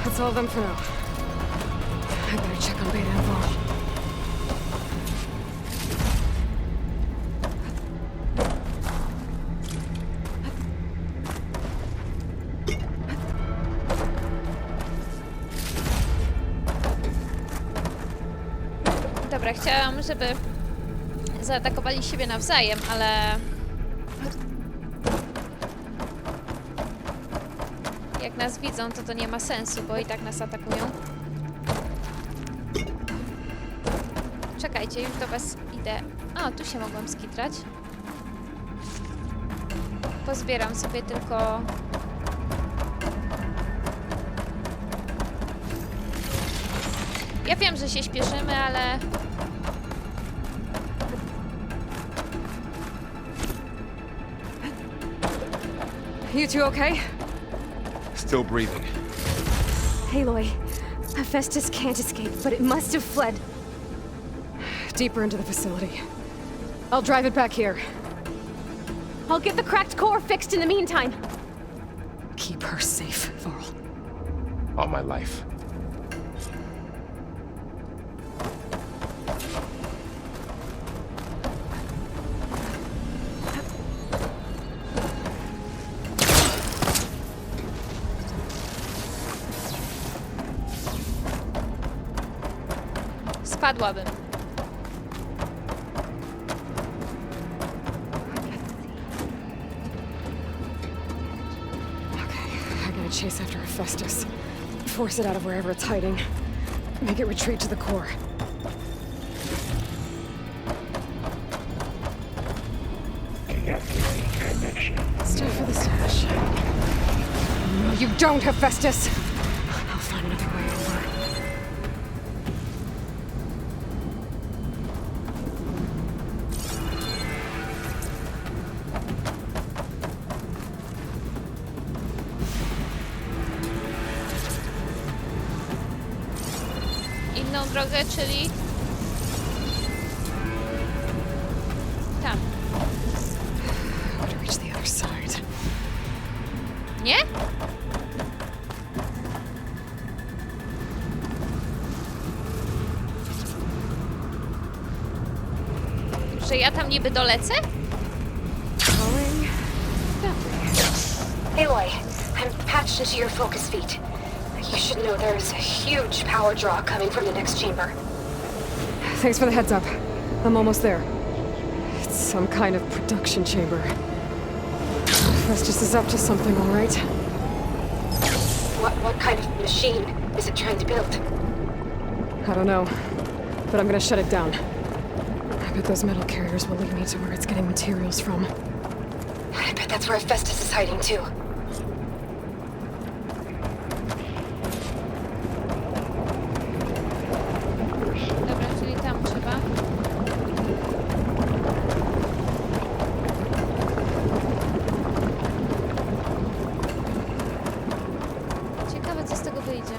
That's all of them for now. I better check on Beta and Vol. Dobra, chciałam, żeby zaatakowali siebie nawzajem, ale... Jak nas widzą, to nie ma sensu, bo i tak nas atakują. Czekajcie, już do was idę. O, tu się mogłam skitrać. Pozbieram sobie tylko... Ja wiem, że się śpieszymy, ale... You two okay? Still breathing. Aloy, Hefajstos can't escape, but it must have fled. Deeper into the facility. I'll drive it back here. I'll get the cracked core fixed in the meantime. Keep her safe, Varl. All my life. Spadłabym. Okay, I gotta chase after Hefajstos. Force it out of wherever it's hiding. Make it retreat to the core. Stay for the stash. No, you don't, Hefajstos! I'll find another way over. Inną drogę, czyli ja tam niby dolecę? Aloy, I'm patched into your focus feed. You should know there's a huge power draw coming from the next chamber. Thanks for the heads up. I'm almost there. It's some kind of production chamber. Hefajstos is up to something, all right? What kind of machine is it trying to build? I don't know, but I'm gonna shut it down. I bet those metal carriers will lead me to where it's getting materials from. I bet that's where Hefajstos is hiding too. Dobra, czyli tam trzeba. Ciekawe, co z tego wyjdzie.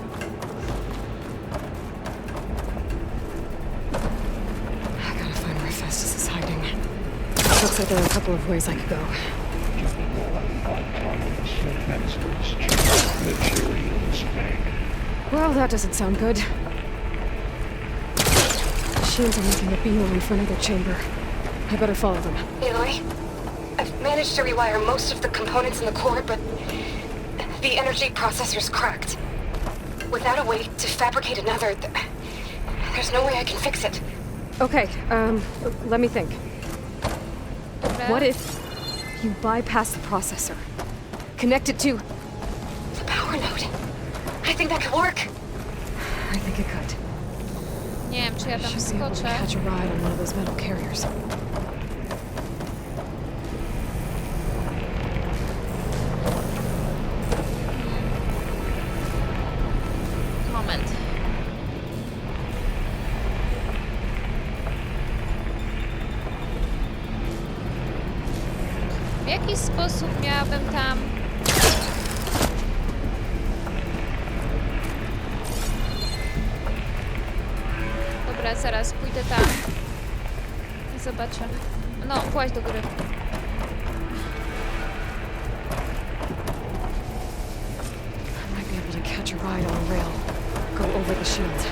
I gotta find where Hefajstos is hiding. Looks like there are a couple of ways I could go. Well, that doesn't sound good. Machines are making a beeline for another chamber. I better follow them. Aloy, I've managed to rewire most of the components in the core, but the energy processor's cracked. Without a way to fabricate another, there's no way I can fix it. Okay, let me think. Dobra. What if you bypass the processor? Connect it to... The power node. I think that could work. I think it could. Nie wiem, czy ja tam Should be able to skoczę. catch a ride on one of those metal carriers. Moment. W jaki sposób miałabym tam... Dobra, zaraz pójdę tam i zobaczę. No, płaź do góry. I might be able to catch a ride on a rail. Go over the shield.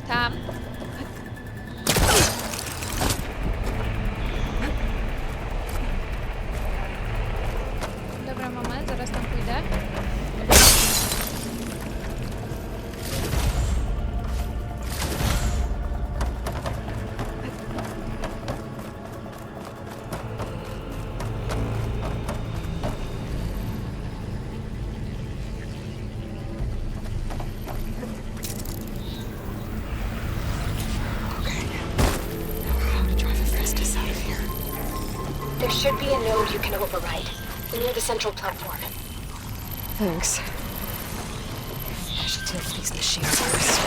Tam. Dobra, moment, zaraz tam pójdę. How to drive Hefajstos out of here. There should be a node you can override near the central platform. Thanks. I should take these machines first.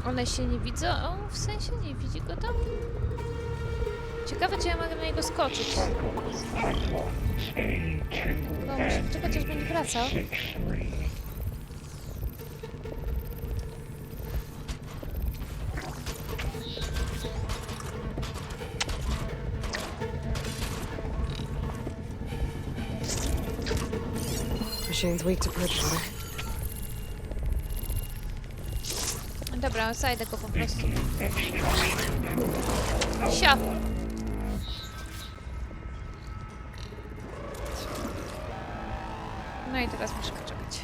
One się nie widzą? O, w sensie nie widzi go tam? Ciekawe, czy ja mogę na niego skoczyć. No, muszę czekać, aż będzie wracał. Machine's weak to purge water. Dobra, zajdę go po prostu. Sio! No i teraz muszę poczekać.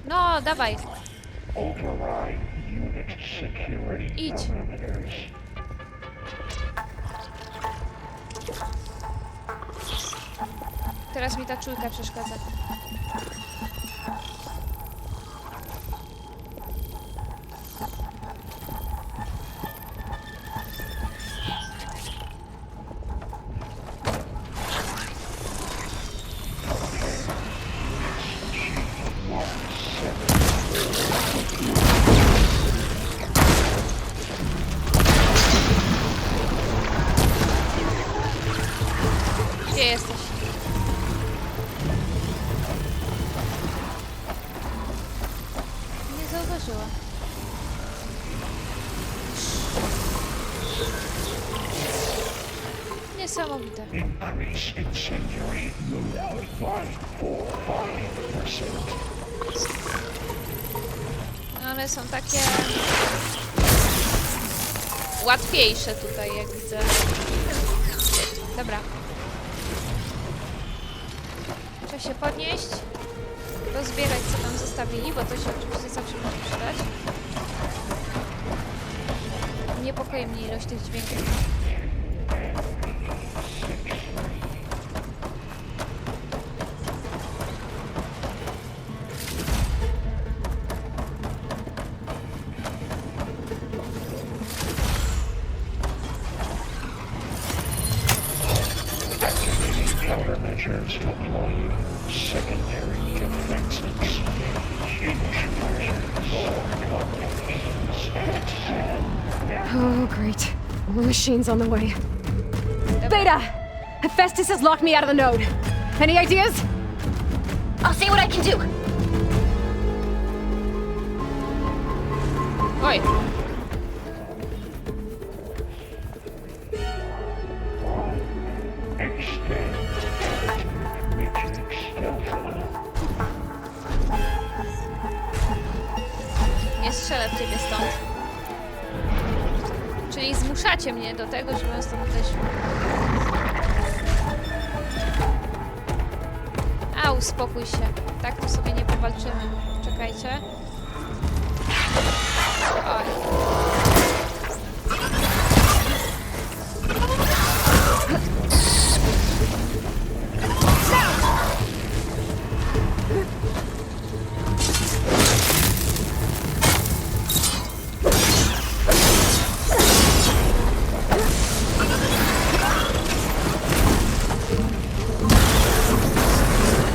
No, dawaj. Idź. Teraz mi ta czujka przeszkadza. Gdzie jesteś? Nie zauważyła. Niesamowite. Increase incendiary load 5.5%. One są takie łatwiejsze tutaj, jak widzę. Dobra. Trzeba się podnieść, rozbierać, co tam zostawili, bo to się oczywiście zawsze może przydać. Niepokoi mnie ilość tych dźwięków. Countermeasures deploying secondary defenses. Oh, great. More machines on the way. Beta! Hefajstos has locked me out of the node. Any ideas? I'll see what I can do. Oj! Nie strzelę w ciebie stąd. Czyli zmuszacie mnie do tego, żebym stąd wyszła. A, uspokój się. Tak tu sobie nie powalczymy. Czekajcie. Oj.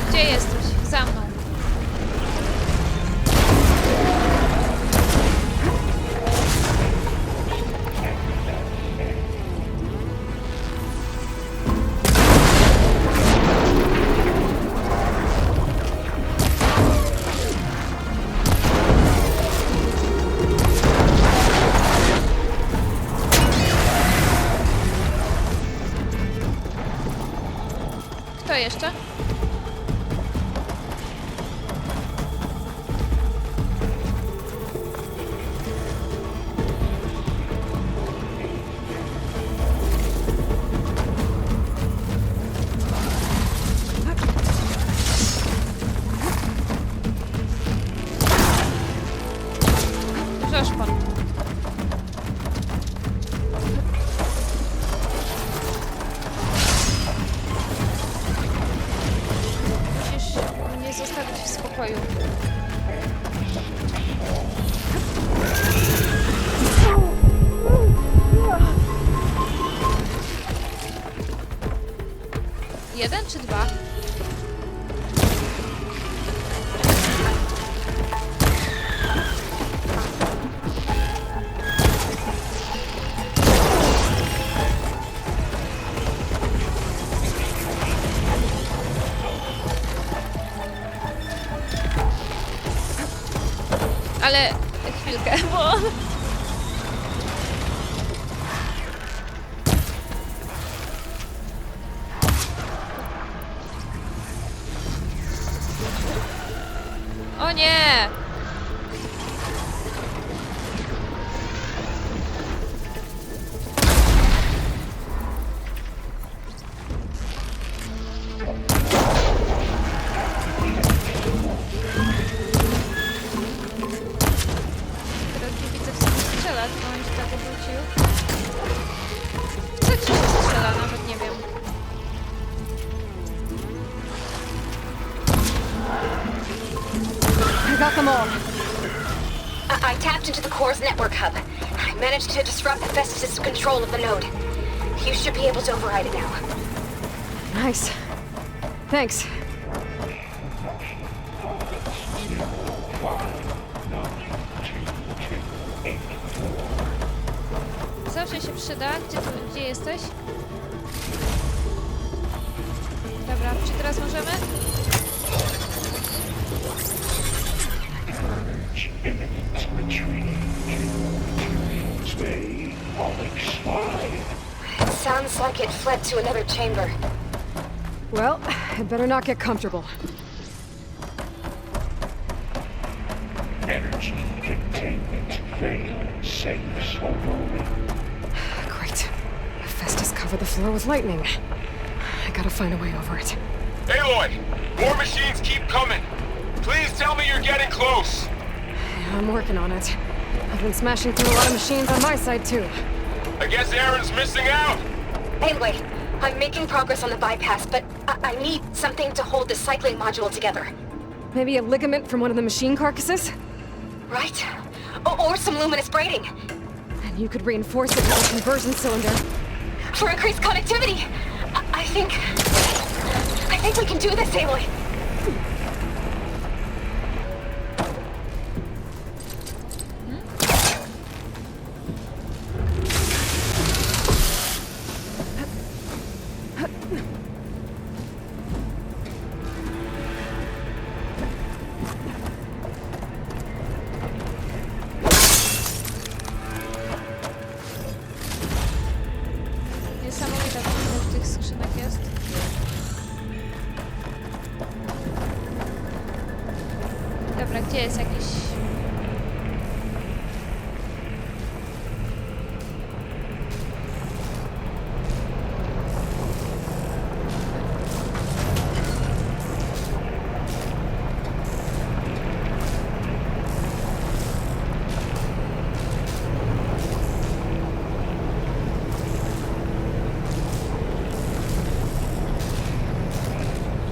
Gdzie jesteś? Za mną. Kto jeszcze? Żoszpon. Musisz mnie zostawić w spokoju. Jeden czy dwa? Ale chwilkę, bo... O nie! Teraz nie widzę, w co mi strzela, tylko on się tak obrócił. Co ci się strzela? Nawet nie wiem. I got them all. I tapped into the core's network hub. I managed to disrupt Hefajstos' control of the node. You should be able to override it now. Nice. Thanks. Zawsze się przyda. Gdzie jesteś? Dobra, czy teraz możemy? It sounds like it fled to another chamber. Well, I better not get comfortable. Energy containment failed. Safe overload. Great. Hefajstos covered the floor with lightning. I gotta find a way over it. Aloy! More machines keep coming! Please tell me you're getting close! Yeah, I'm working on it. I've been smashing through a lot of machines on my side, too. I guess Aaron's missing out! Anyway, I'm making progress on the bypass, but I need something to hold the cycling module together. Maybe a ligament from one of the machine carcasses? Right? Or some luminous braiding. And you could reinforce it with a conversion cylinder. For increased connectivity! I think we can do this, Aloy. Niesamowite, ile w tych skrzynek jest. Dobra, gdzie jest jakiś...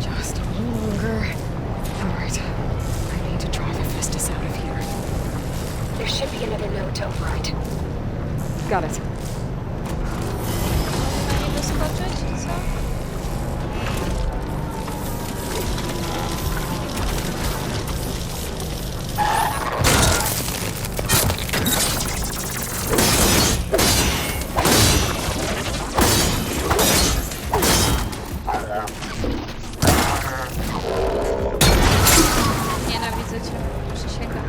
Just a little longer. Alright. I need to drive Hefajstos out of here. There should be another node to override. Got it. Można nie doskoczyć, czy co? Nienawidzę cię, przysięgam.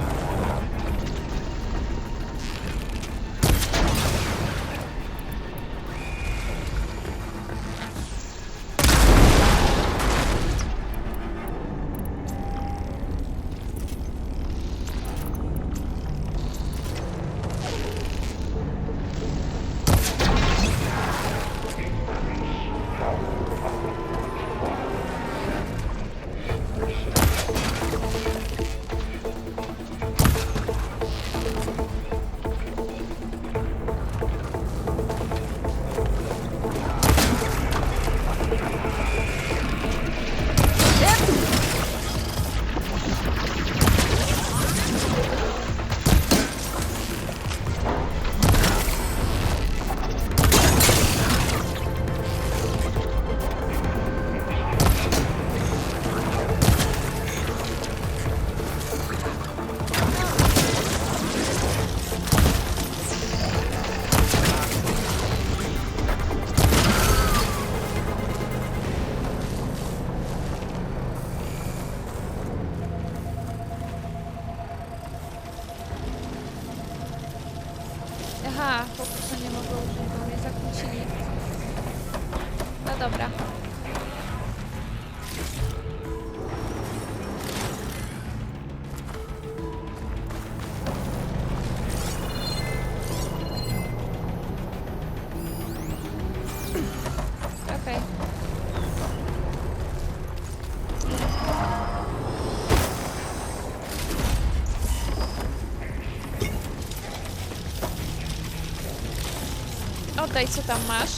Aha, po prostu nie mogę użyć, bo mnie zakłócili. No dobra. Okej. Oddaj, co tam masz.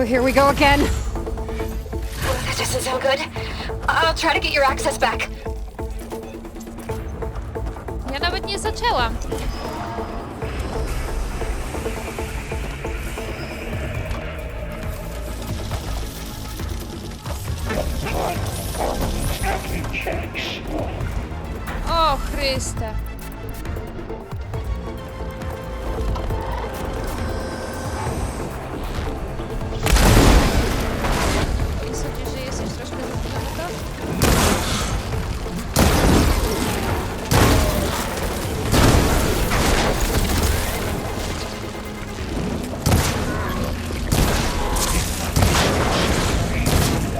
here we go again. That doesn't sound good. I'll try to get your access back. Ja nawet nie zaczęłam. O Chryste. Nie sądzisz, że jesteś troszkę zaburzony to?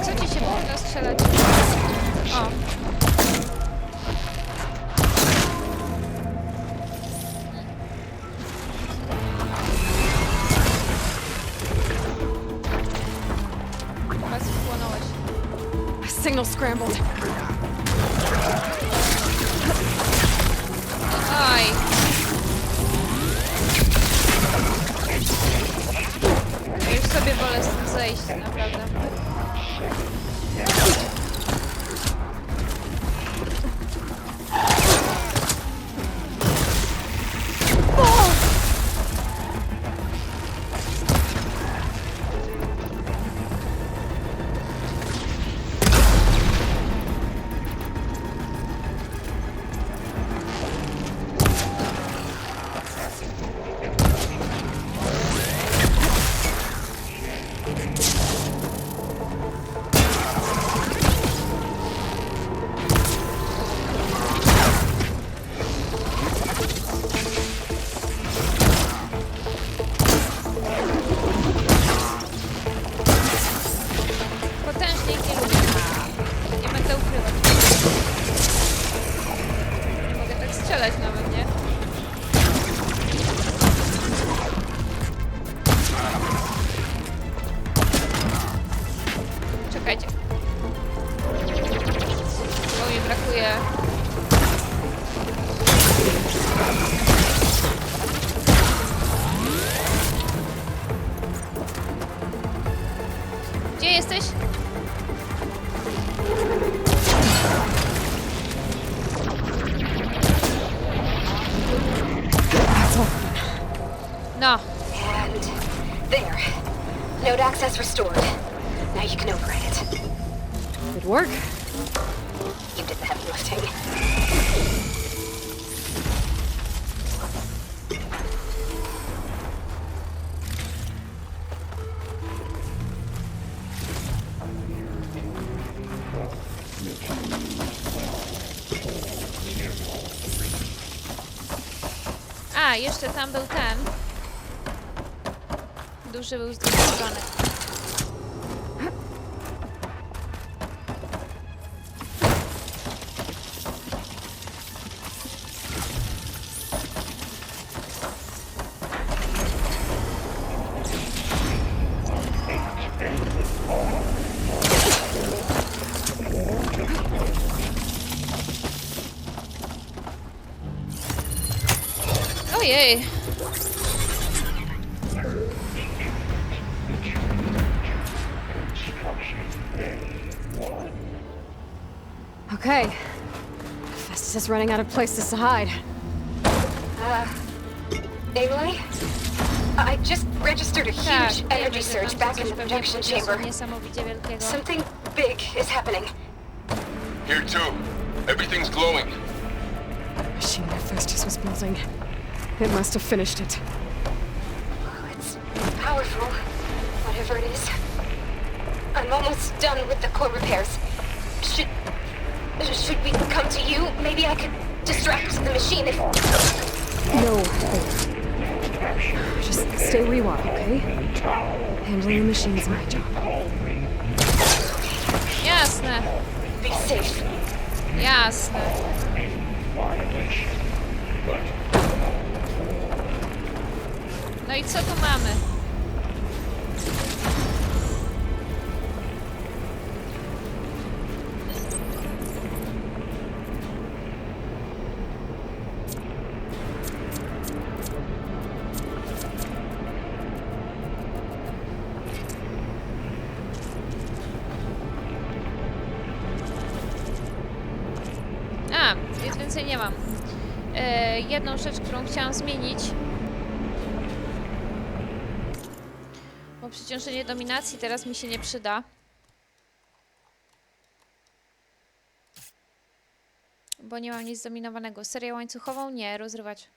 Co ci się powinno strzelać? O. Chyba spłonąłeś. Signal scrambled. Aj. Ja już sobie wolę stąd zejść, naprawdę. Potężnie ich nie lubię. Nie będę ukrywać. Nie mogę tak strzelać nawet, nie? Czekajcie. Bo mi brakuje. Gdzie jesteś? No. And there. Node access restored. Now you can override it. Good work. You did the heavy lifting. A, jeszcze tam był ten. Duży był z drugiej strony. Ojej. Okay. Festus is running out of places to hide. Emily? I just registered a Tak, huge wiemy, energy że surge tam back coś in the pewnie projection podniosło chamber. niesamowicie wielkiego. Something big is happening. Here too. Everything's glowing. The machine that Festus was building. It must have finished it. It's powerful, whatever it is. I'm almost done with the core repairs. Should we come to you? Maybe I could distract the machine if... No. Just stay where you are, okay? Handling the machine's my job. Jasne, Be safe. jasne. No i co tu mamy? więcej nie mam. Jedną rzecz, którą chciałam zmienić. Bo przeciążenie dominacji teraz mi się nie przyda. Bo nie mam nic zdominowanego. Serię łańcuchową? Nie, rozrywać.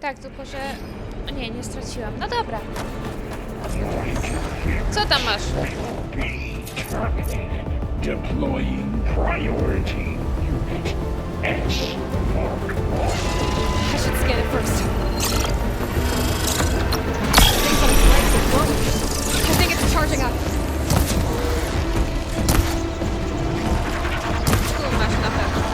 Tak, tylko że... Nie, nie straciłam. No dobra. Co tam masz? Deploying priority unit S. I should scan it first. Things on its legs are glowing. I think it's charging up. Tu masz na pewno.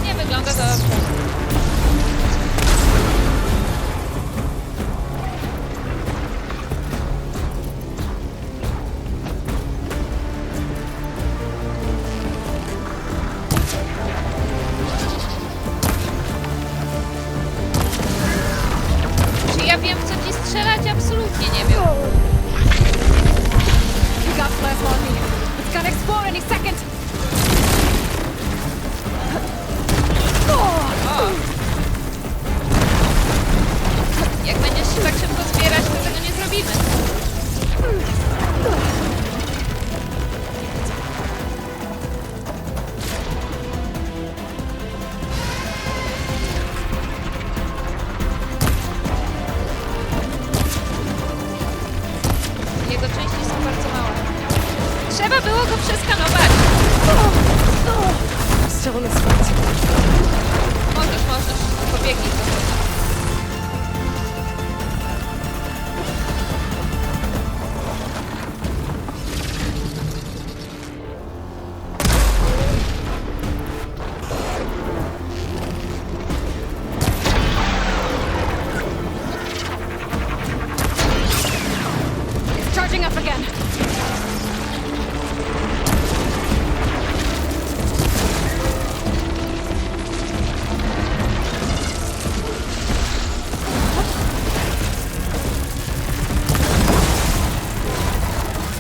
Nie wygląda to dobrze. Czy ja wiem, co ci strzelać? Absolutnie nie wiem. You got plasma on me. It's gonna explode any second. Jak będziesz się tak szybko zbierać, to tego nie zrobimy. Jego części są bardzo małe. Trzeba było go przeskanować. Still in this fight. Możesz, pobiegnij trochę. It's charging up again.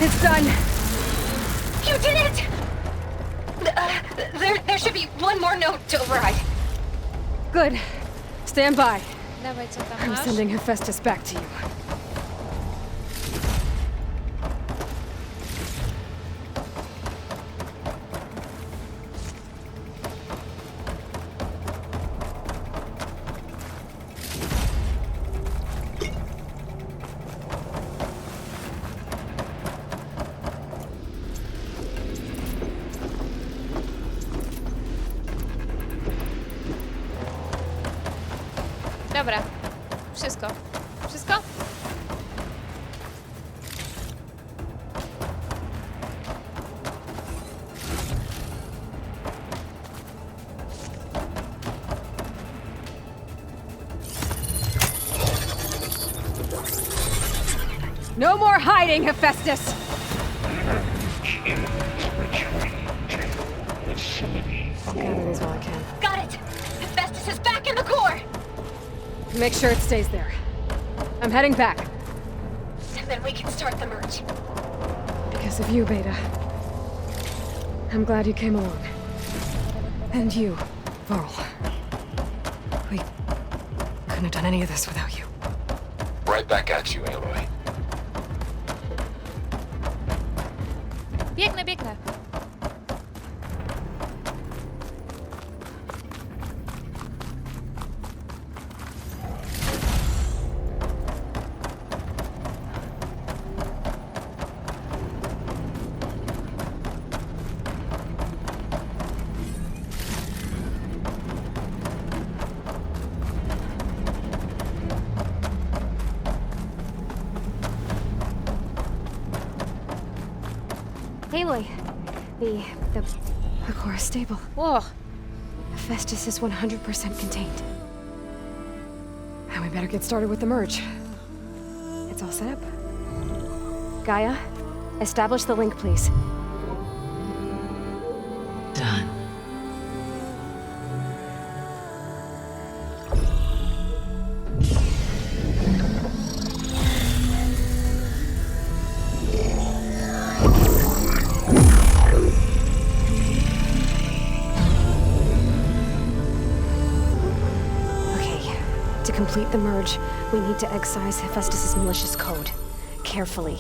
It's done. You did it! There should be one more note to override. Good. Stand by. Dawaj, co tam I'm masz? sending Hefajstos back to you. Dobra. Wszystko. Wszystko? No more hiding, Hefajstos! Gather these while I can. Got it! Hefajstos is back in the core! Make sure it stays there. I'm heading back. And then we can start the merge. Because of you, Beta. I'm glad you came along. And you, Varl. We couldn't have done any of this without you. Right back at you, Aloy. Biegnę. Aloy, the core is stable. Whoa. Hefajstos is 100% contained. And we better get started with the merge. It's all set up. Gaia, establish the link, please. Done. To complete the merge, we need to excise Hefajstos' malicious code. Carefully.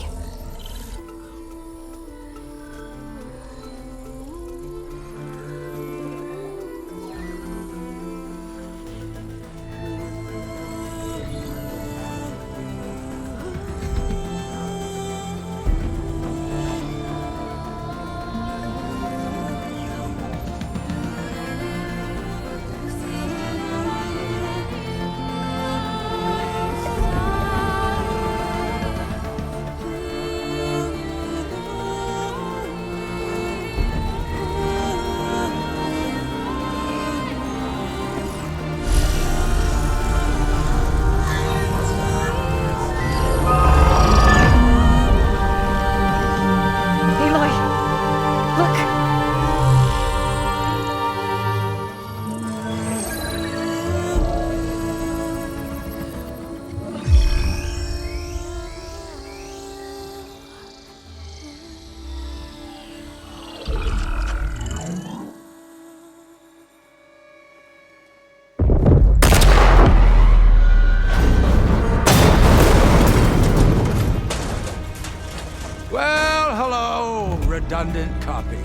Redundant copy.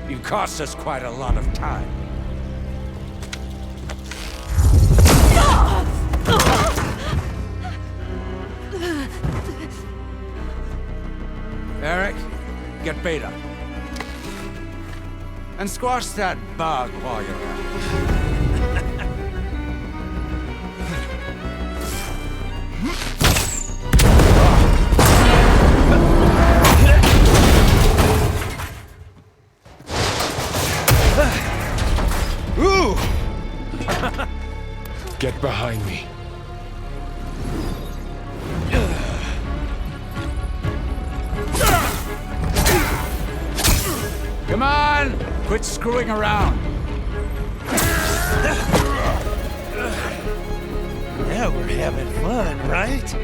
You cost us quite a lot of time. Eric, get Beta. And squash that bug while you're at it. Get behind me. Come on! Quit screwing around. Yeah, we're having fun, right?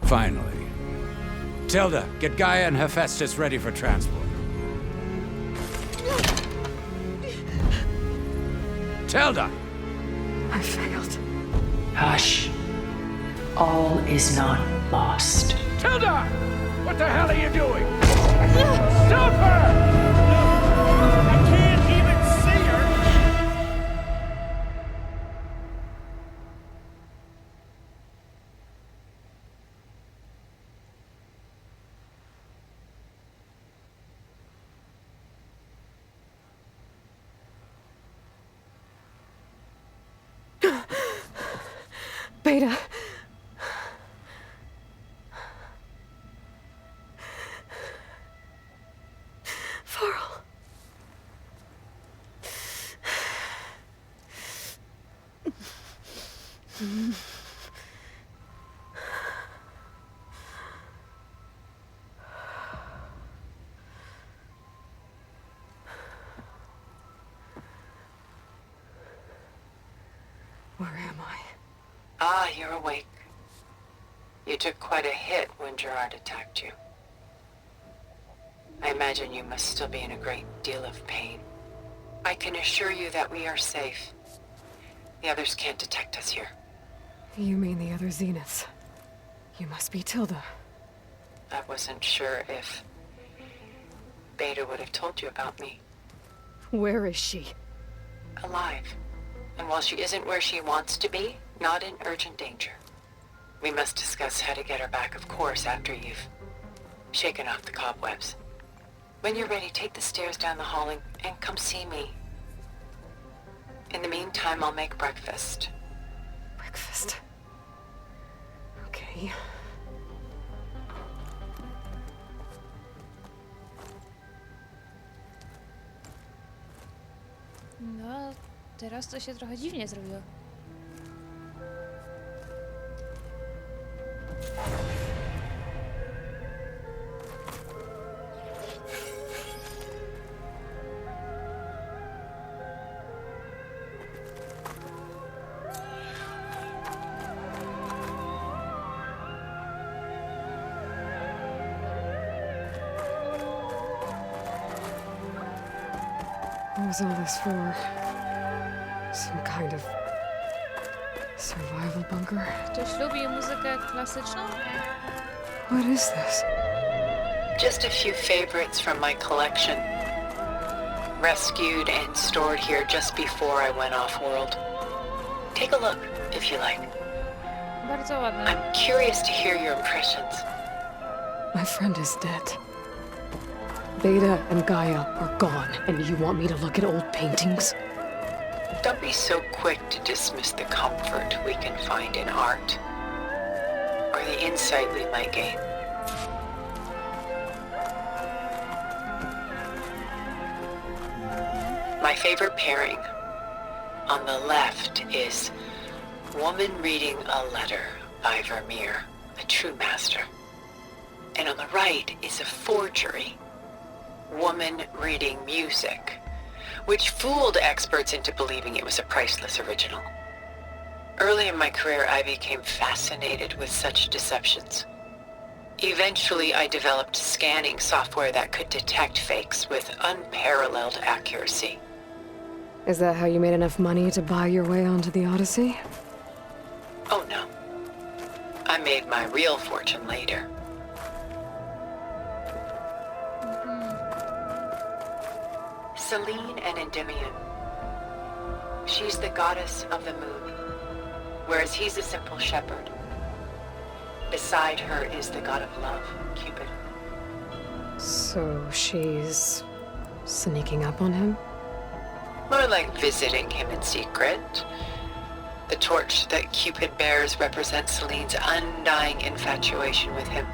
Finally. Tilda, get Gaia and Hefajstos ready for transport. Tilda! I failed. Hush. All is not lost. Tilda! What the hell are you doing? Stop her! I can't even see her! Beta. Farrell. Where am I? Ah, you're awake. You took quite a hit when Gerard attacked you. I imagine you must still be in a great deal of pain. I can assure you that we are safe. The others can't detect us here. You mean the other Zeniths? You must be Tilda. I wasn't sure if Beta would have told you about me. Where is she? alive. And while she isn't where she wants to be, not in urgent danger. We must discuss how to get her back, of course, after you've shaken off the cobwebs. When you're ready, take the stairs down the hall and come see me. In the meantime, I'll make breakfast. Breakfast. Okay. No, teraz to się trochę dziwnie zrobiło. What was all this for? Some kind of survival bunker? Ktoś lubi muzykę klasyczną? What is this? Just a few favorites from my collection. Rescued and stored here just before I went off-world. Take a look, if you like. Bardzo ładne. I'm curious to hear your impressions. My friend is dead. Beta and Gaia are gone, and you want me to look at old paintings? Don't be so quick to dismiss the comfort we can find in art, or the insight we might gain. My favorite pairing on the left is Woman Reading a Letter by Meer, a true master. And on the right is a forgery, Woman Reading Music, which fooled experts into believing it was a priceless original. Early in my career, I became fascinated with such deceptions. Eventually, I developed scanning software that could detect fakes with unparalleled accuracy. Is that how you made enough money to buy your way onto the Odyssey? Oh no. I made my real fortune later. Selene and Endymion. She's the goddess of the moon, whereas he's a simple shepherd. Beside her is the god of love, Cupid. So she's sneaking up on him? More like visiting him in secret. The torch that Cupid bears represents Selene's undying infatuation with him.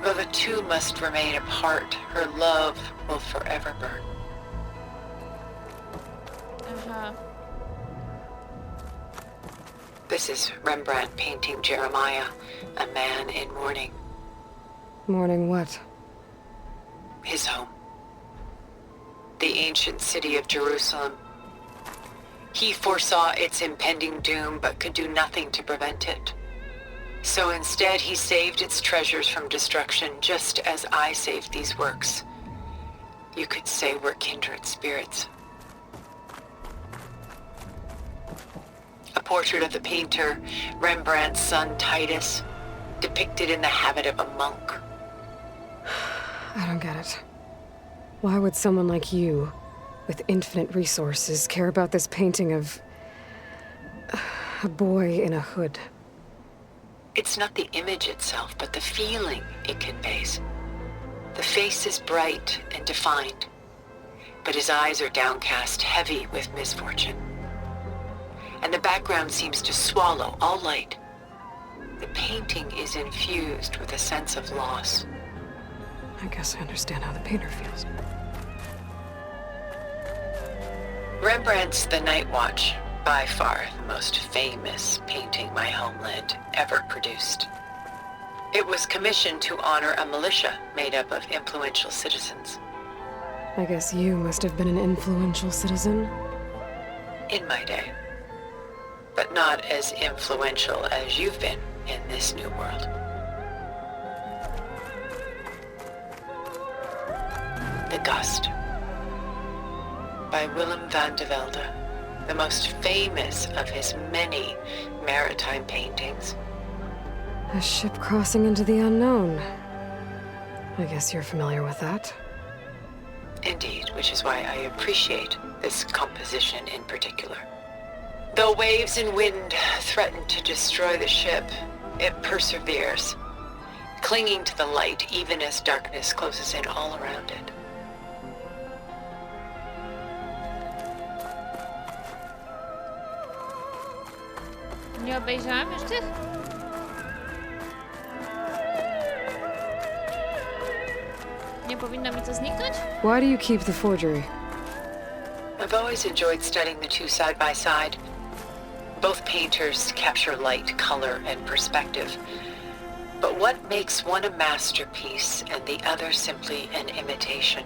Though the two must remain apart, her love will forever burn. This is Rembrandt painting Jeremiah, a man in mourning. Mourning what? His home. The ancient city of Jerusalem. He foresaw its impending doom, but could do nothing to prevent it. So instead, he saved its treasures from destruction, just as I saved these works. You could say we're kindred spirits. A portrait of the painter, Rembrandt's son Titus, depicted in the habit of a monk. I don't get it. Why would someone like you, with infinite resources, care about this painting of a boy in a hood? It's not the image itself, but the feeling it conveys. The face is bright and defined, but his eyes are downcast, heavy with misfortune. And the background seems to swallow all light. The painting is infused with a sense of loss. I guess I understand how the painter feels. Rembrandt's The Night Watch, by far the most famous painting my homeland ever produced. It was commissioned to honor a militia made up of influential citizens. I guess you must have been an influential citizen. In my day. But not as influential as you've been in this new world. The Gust, by Willem van de Velde, the most famous of his many maritime paintings. A ship crossing into the unknown. I guess you're familiar with that. Indeed, which is why I appreciate this composition in particular. Though waves and wind threaten to destroy the ship, it perseveres, clinging to the light even as darkness closes in all around it. Nie obejrzałam już tych? Nie powinno mi to zniknąć? Why do you keep the forgery? I've always enjoyed studying the two side by side. Both painters capture light, color, and perspective. But what makes one a masterpiece and the other simply an imitation?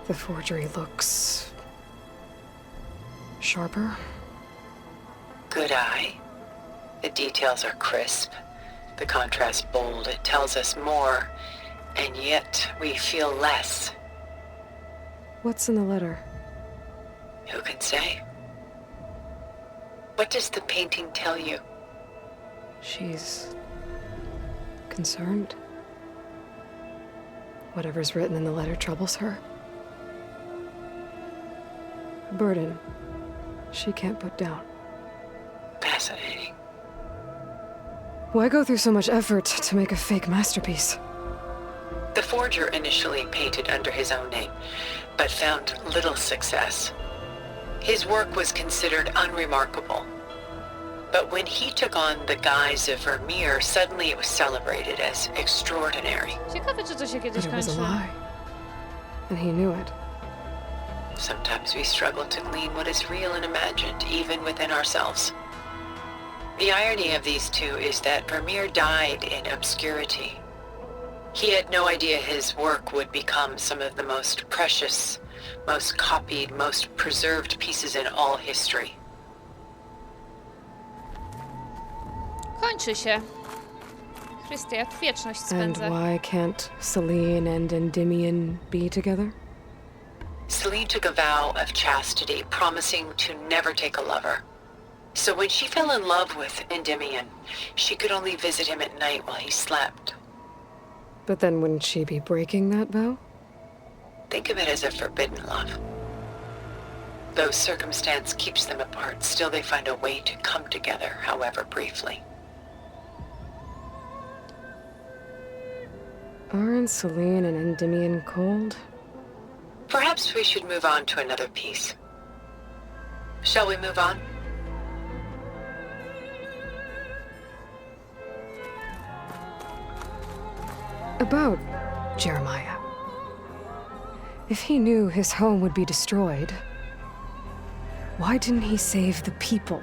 The forgery looks... sharper? Good eye. The details are crisp, the contrast bold. It tells us more, and yet we feel less. What's in the letter? Who can say? What does the painting tell you? She's... concerned? Whatever's written in the letter troubles her. A burden she can't put down. Fascinating. Why go through so much effort to make a fake masterpiece? The forger initially painted under his own name, but found little success. His work was considered unremarkable. But when he took on the guise of Meer, suddenly it was celebrated as extraordinary. Ciekawe, czy to się kiedyś But it was a kończy. lie. And he knew it. Sometimes we struggle to glean what is real and imagined, even within ourselves. The irony of these two is that Vermeer died in obscurity. He had no idea his work would become some of the most precious, most copied, most preserved pieces in all history. Kończy się. Chryste, jak wieczność And spędzę. why can't Celine and Endymion be together? Celine took a vow of chastity, promising to never take a lover. So when she fell in love with Endymion, she could only visit him at night while he slept. But then wouldn't she be breaking that vow? Think of it as a forbidden love. Though circumstance keeps them apart, still they find a way to come together, however briefly. Aren't Celine and Endymion cold? Perhaps we should move on to another piece. Shall we move on? About Jeremiah. If he knew his home would be destroyed, why didn't he save the people?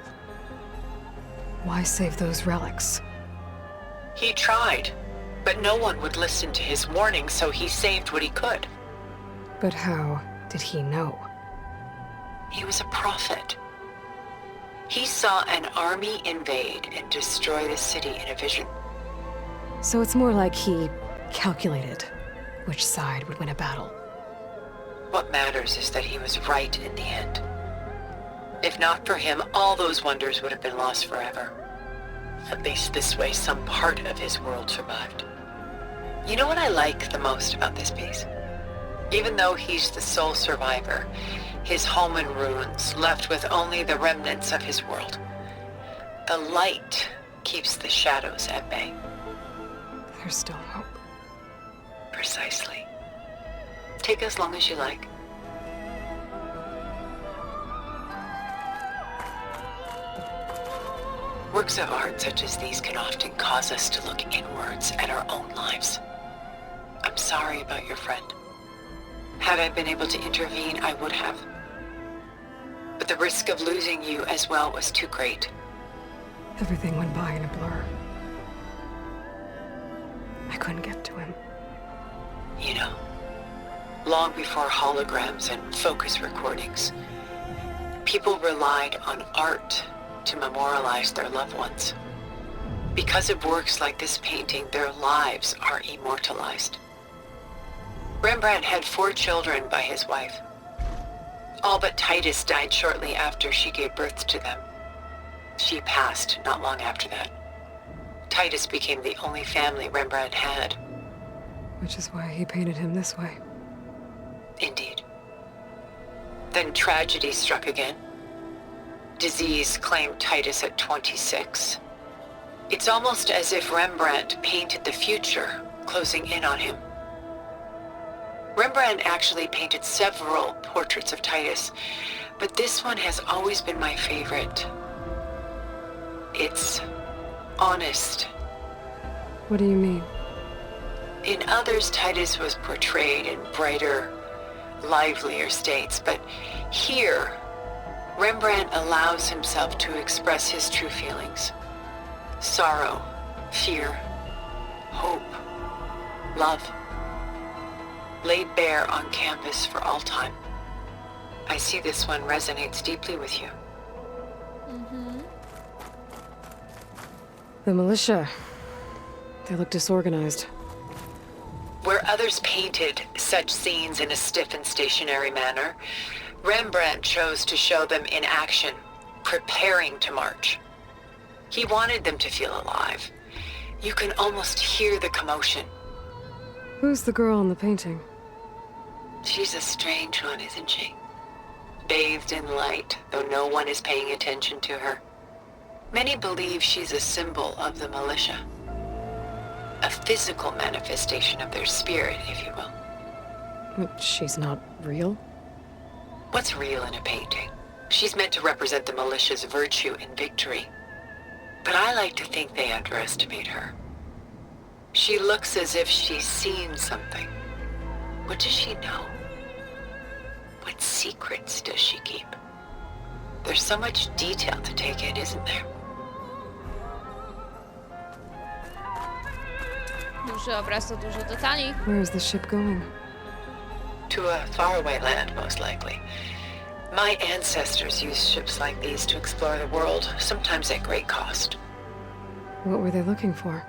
Why save those relics? He tried, but no one would listen to his warning, so he saved what he could. But how did he know? He was a prophet. He saw an army invade and destroy the city in a vision. So it's more like he calculated which side would win a battle. What matters is that he was right in the end. If not for him, all those wonders would have been lost forever. At least this way, some part of his world survived. You know what I like the most about this piece? Even though he's the sole survivor, his home in ruins, left with only the remnants of his world. The light keeps the shadows at bay. There's still hope. Precisely. Take as long as you like. Works of art such as these can often cause us to look inwards at our own lives. I'm sorry about your friend. Had I been able to intervene, I would have. But the risk of losing you as well was too great. Everything went by in a blur. I couldn't get to him. You know, long before holograms and focus recordings, people relied on art to memorialize their loved ones. Because of works like this painting, their lives are immortalized. Rembrandt had 4 children by his wife. All but Titus died shortly after she gave birth to them. She passed not long after that. Titus became the only family Rembrandt had. Which is why he painted him this way. Indeed. Then tragedy struck again. Disease claimed Titus at 26. It's almost as if Rembrandt painted the future, closing in on him. Rembrandt actually painted several portraits of Titus, but this one has always been my favorite. It's honest. What do you mean? In others, Titus was portrayed in brighter, livelier states, but here, Rembrandt allows himself to express his true feelings. Sorrow, fear, hope, love, laid bare on canvas for all time. I see this one resonates deeply with you. The militia. They look disorganized. Where others painted such scenes in a stiff and stationary manner, Rembrandt chose to show them in action, preparing to march. He wanted them to feel alive. You can almost hear the commotion. Who's the girl in the painting? She's a strange one, isn't she? Bathed in light, though no one is paying attention to her. Many believe she's a symbol of the militia. A physical manifestation of their spirit, if you will. She's not real? What's real in a painting? She's meant to represent the militia's virtue and victory. But I like to think they underestimate her. She looks as if she's seen something. What does she know? What secrets does she keep? There's so much detail to take in, isn't there? Duży obraz to dużo detali. Where is the ship going? To a faraway land, most likely. My ancestors used ships like these to explore the world, sometimes at great cost. What were they looking for?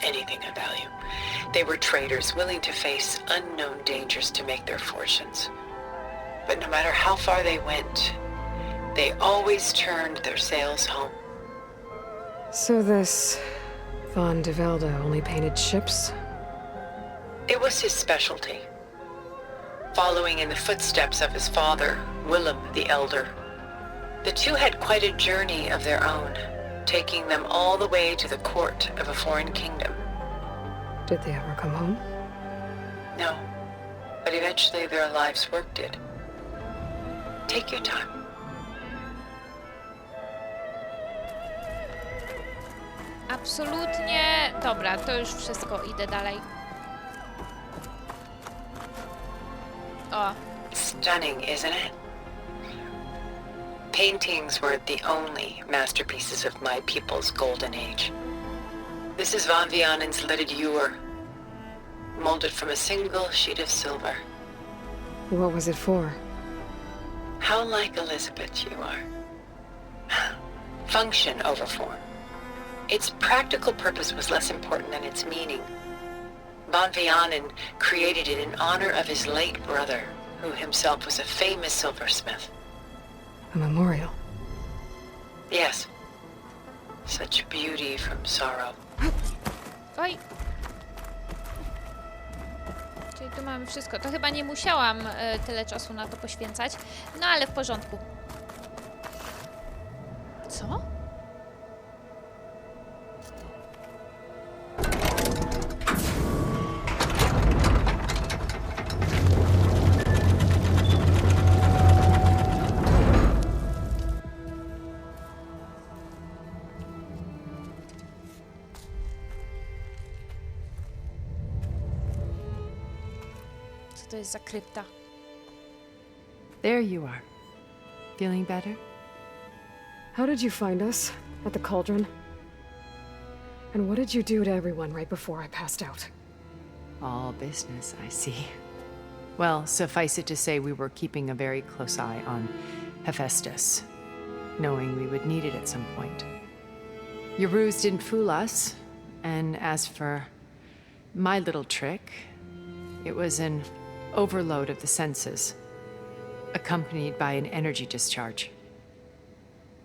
Anything of value. They were traders willing to face unknown dangers to make their fortunes. But no matter how far they went, they always turned their sails home. So this Von de Velde only painted ships? It was his specialty. Following in the footsteps of his father, Willem the Elder. The two had quite a journey of their own, taking them all the way to the court of a foreign kingdom. Did they ever come home? No, but eventually their lives worked it. Take your time. Absolutnie. Dobra, to już wszystko. Idę dalej. O. Stunning, isn't it? Paintings were the only masterpieces of my people's golden age. This is Van Vianen's lidded ewer, molded from a single sheet of silver. What was it for? How like Elizabeth you are. Function over form. Its practical purpose was less important than its meaning. Van Vianen created it in honor of his late brother, who himself was a famous silversmith. A memorial. Yes. Such beauty from sorrow. Oj. Czyli tu mamy wszystko. To chyba nie musiałam tyle czasu na to poświęcać. No ale w porządku. Co? Co to jest za krypta? There you are. Feeling better? How did you find us? At the cauldron? And what did you do to everyone right before I passed out? All business, I see. Well, suffice it to say we were keeping a very close eye on Hefajstos, knowing we would need it at some point. Your ruse didn't fool us, and as for my little trick, it was an overload of the senses, accompanied by an energy discharge.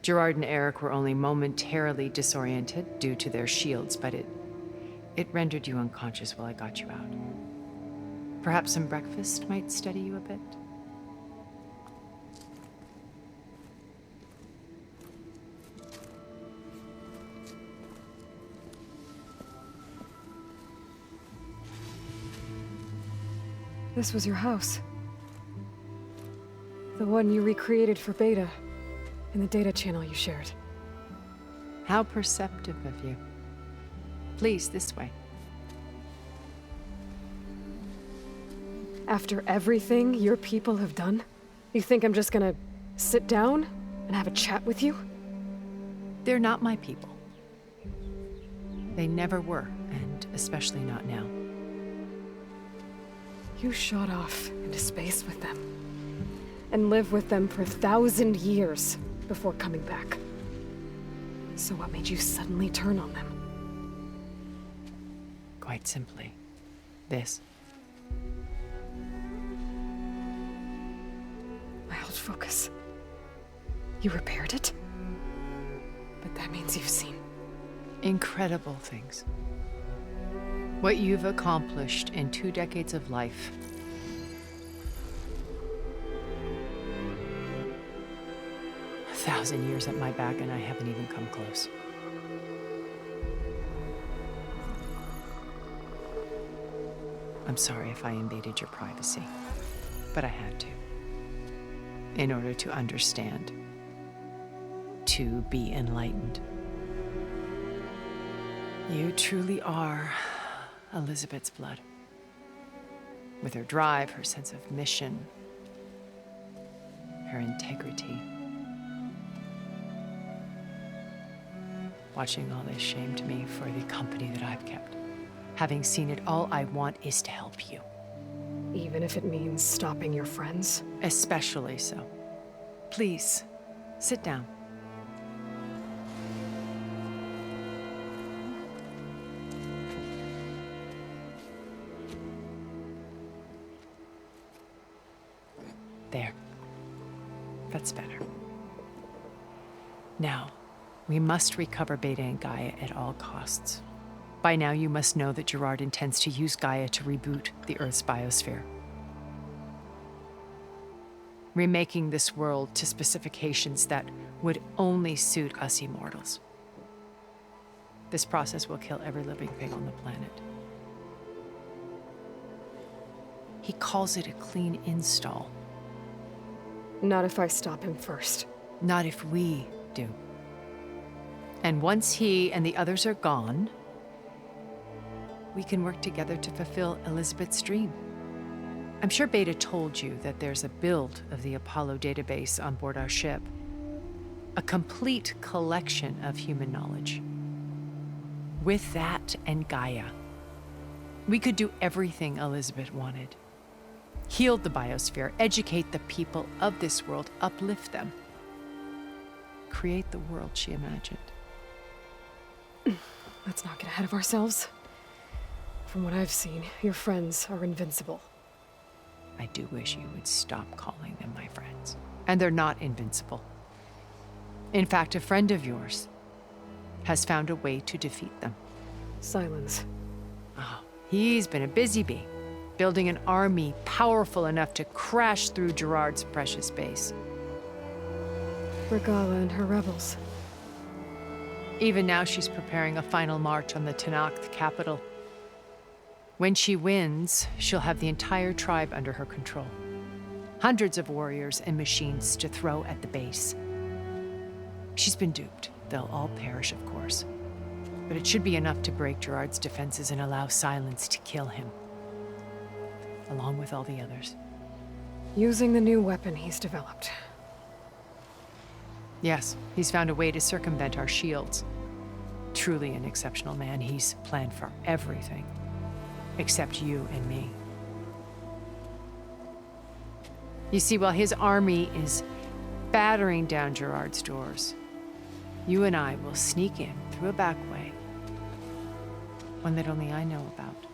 Gerard and Eric were only momentarily disoriented due to their shields, but it rendered you unconscious while I got you out. Perhaps some breakfast might steady you a bit? This was your house. The one you recreated for Beta, in the data channel you shared. How perceptive of you. Please, this way. After everything your people have done, you think I'm just gonna sit down and have a chat with you? They're not my people. They never were, and especially not now. You shot off into space with them, and lived with them for 1,000 years before coming back. So what made you suddenly turn on them? Quite simply, this. My old focus. You repaired it? But that means you've seen Incredible things. What you've accomplished in 2 decades of life. A 1,000 years at my back and I haven't even come close. I'm sorry if I invaded your privacy, but I had to. In order to understand. To be enlightened. You truly are Elizabeth's blood. With her drive, her sense of mission, her integrity. Watching all this shamed me for the company that I've kept. Having seen it, all I want is to help you. even if it means stopping your friends? Especially so. Please, sit down. There. That's better. Now, we must recover Beta and Gaia at all costs. By now, you must know that Gerard intends to use Gaia to reboot the Earth's biosphere. Remaking this world to specifications that would only suit us immortals. This process will kill every living thing on the planet. He calls it a clean install. Not if I stop him first. Not if we do. And once he and the others are gone, we can work together to fulfill Elizabeth's dream. I'm sure Beta told you that there's a build of the Apollo database on board our ship. A complete collection of human knowledge. With that and Gaia, we could do everything Elizabeth wanted. Heal the biosphere, educate the people of this world, uplift them. Create the world she imagined. Let's not get ahead of ourselves. From what I've seen, your friends are invincible. I do wish you would stop calling them my friends. And they're not invincible. In fact, a friend of yours has found a way to defeat them. Silence. Oh, he's been a busy bee, building an army powerful enough to crash through Gerard's precious base. Regala and her rebels. Even now, she's preparing a final march on the Tenakth capital. When she wins, she'll have the entire tribe under her control. Hundreds of warriors and machines to throw at the base. She's been duped. They'll all perish, of course. But it should be enough to break Gerard's defenses and allow Silence to kill him. Along with all the others. Using the new weapon he's developed. Yes, he's found a way to circumvent our shields. Truly an exceptional man. He's planned for everything. Except you and me. You see, while his army is battering down Gerard's doors, you and I will sneak in through a back way. One that only I know about.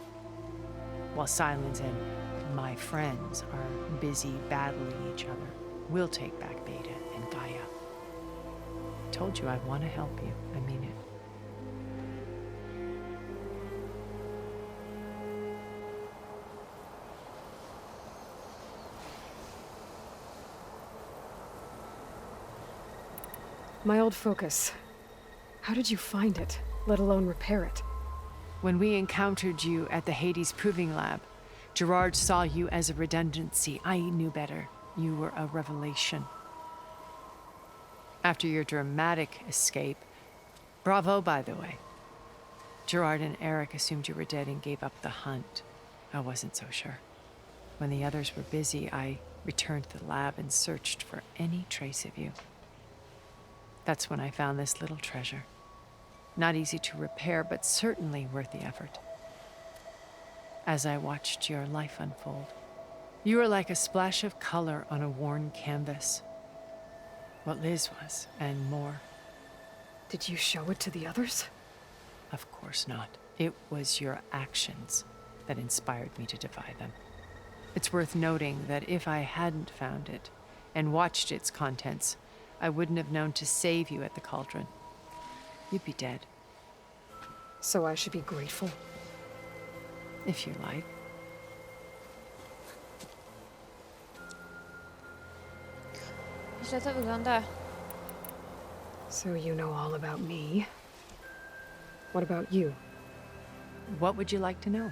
While Silence and my friends are busy battling each other, we'll take back Beta and Gaia. I told you I want to help you. I mean it. My old focus. How did you find it, let alone repair it? When we encountered you at the Hades Proving Lab, Gerard saw you as a redundancy. I knew better. You were a revelation. After your dramatic escape, bravo, by the way, Gerard and Eric assumed you were dead and gave up the hunt. I wasn't so sure. When the others were busy, I returned to the lab and searched for any trace of you. That's when I found this little treasure. Not easy to repair, but certainly worth the effort. As I watched your life unfold, you were like a splash of color on a worn canvas. What Liz was, and more. Did you show it to the others? Of course not. It was your actions that inspired me to defy them. It's worth noting that if I hadn't found it and watched its contents, I wouldn't have known to save you at the cauldron. You'd be dead. So I should be grateful? If you like. Źle to wygląda. So you know all about me. What about you? What would you like to know?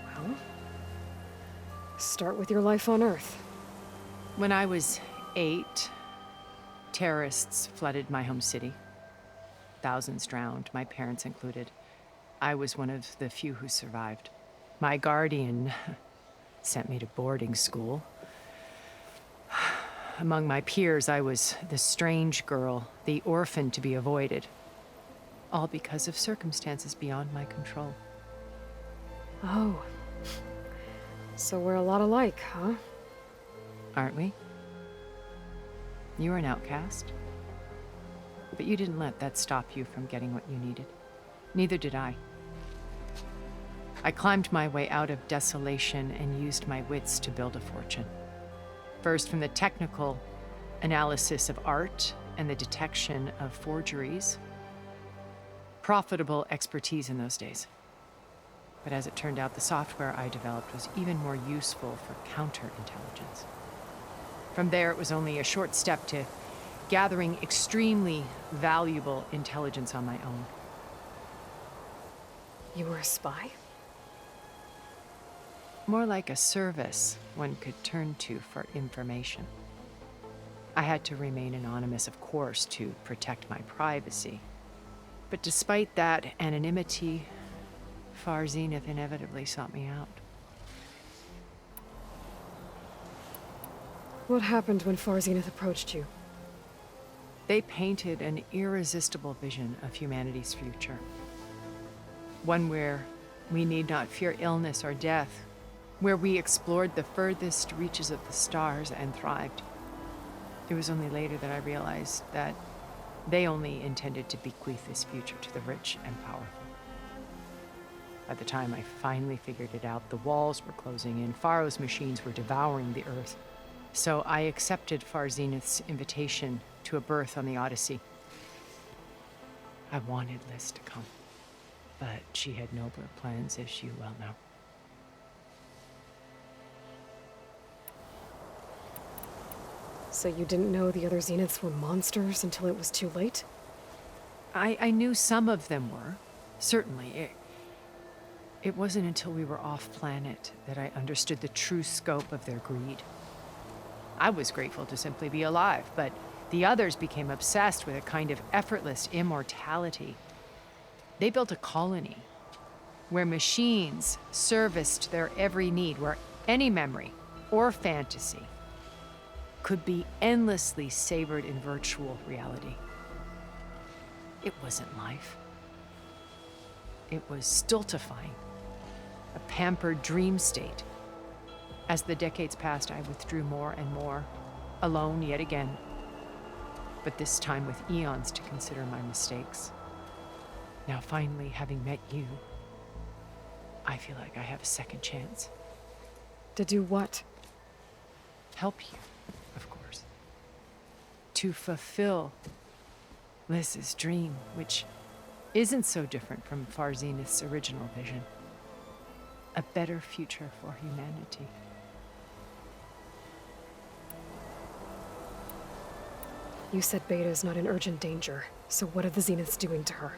Well, start with your life on Earth. When I was 8, terrorists flooded my home city. Thousands drowned, my parents included. I was one of the few who survived. My guardian sent me to boarding school. Among my peers, I was the strange girl, the orphan to be avoided. All because of circumstances beyond my control. Oh. So we're a lot alike, huh? Aren't we? You were an outcast. But you didn't let that stop you from getting what you needed. Neither did I. I climbed my way out of desolation and used my wits to build a fortune. First, from the technical analysis of art and the detection of forgeries. Profitable expertise in those days. But as it turned out, the software I developed was even more useful for counterintelligence. From there, it was only a short step to gathering extremely valuable intelligence on my own. You were a spy? More like a service one could turn to for information. I had to remain anonymous, of course, to protect my privacy. But despite that anonymity, Far Zenith inevitably sought me out. What happened when Far Zenith approached you? They painted an irresistible vision of humanity's future. One where we need not fear illness or death, where we explored the furthest reaches of the stars and thrived. It was only later that I realized that they only intended to bequeath this future to the rich and powerful. By the time I finally figured it out, the walls were closing in, Pharaoh's machines were devouring the earth. So I accepted Far Zenith's invitation to a berth on the Odyssey. I wanted Liz to come, but she had nobler plans, as you well know. So you didn't know the other Zeniths were monsters until it was too late? I knew some of them were, certainly. It wasn't until we were off-planet that I understood the true scope of their greed. I was grateful to simply be alive, but the others became obsessed with a kind of effortless immortality. They built a colony where machines serviced their every need, where any memory or fantasy could be endlessly savored in virtual reality. It wasn't life. It was stultifying, a pampered dream state. As the decades passed, I withdrew more and more, alone yet again, but this time with eons to consider my mistakes. Now finally, having met you, I feel like I have a second chance. To do what? Help you, of course. To fulfill Liz's dream, which isn't so different from Far Zenith's original vision. A better future for humanity. You said Beta is not in urgent danger, so what are the Zeniths doing to her?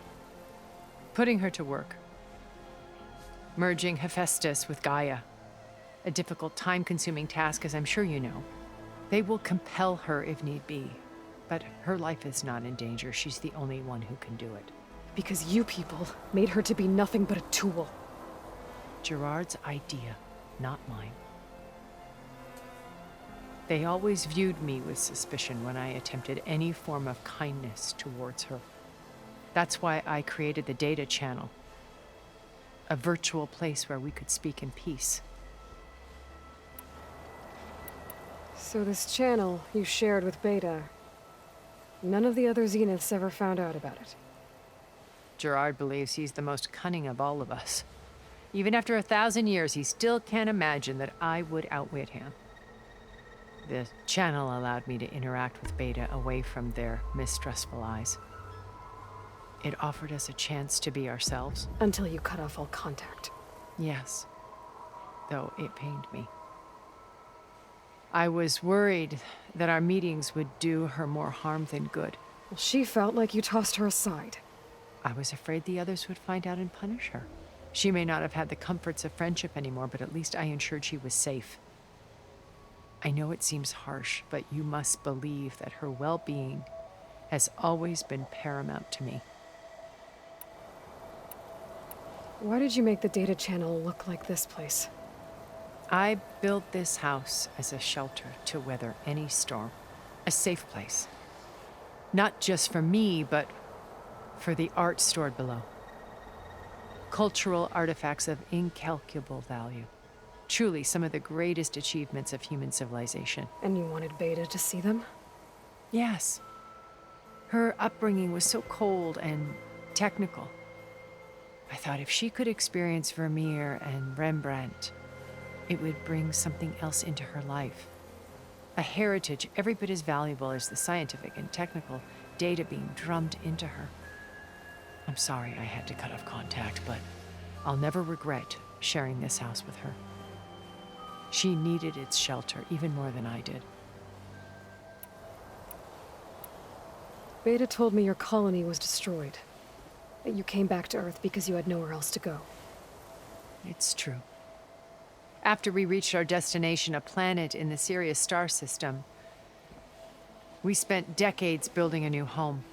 Putting her to work. Merging Hefajstos with Gaia. A difficult, time-consuming task, as I'm sure you know. They will compel her if need be. But her life is not in danger. She's the only one who can do it. Because you people made her to be nothing but a tool. Gerard's idea, not mine. They always viewed me with suspicion when I attempted any form of kindness towards her. That's why I created the data channel. A virtual place where we could speak in peace. So this channel you shared with Beta, none of the other Zeniths ever found out about it. Gerard believes he's the most cunning of all of us. Even after 1,000 years, he still can't imagine that I would outwit him. The channel allowed me to interact with Beta away from their mistrustful eyes. It offered us a chance to be ourselves. Until you cut off all contact. Yes, though it pained me. I was worried that our meetings would do her more harm than good. Well, she felt like you tossed her aside. I was afraid the others would find out and punish her. She may not have had the comforts of friendship anymore, but at least I ensured she was safe. I know it seems harsh, but you must believe that her well-being has always been paramount to me. Why did you make the data channel look like this place? I built this house as a shelter to weather any storm. A safe place. Not just for me, but for the art stored below. Cultural artifacts of incalculable value. Truly some of the greatest achievements of human civilization. And you wanted Beta to see them? Yes. Her upbringing was so cold and technical. I thought if she could experience Vermeer and Rembrandt, it would bring something else into her life. A heritage every bit as valuable as the scientific and technical data being drummed into her. I'm sorry I had to cut off contact, but I'll never regret sharing this house with her. She needed its shelter even more than I did. Beta told me your colony was destroyed. That you came back to Earth because you had nowhere else to go. It's true. After we reached our destination, a planet in the Sirius star system, we spent decades building a new home.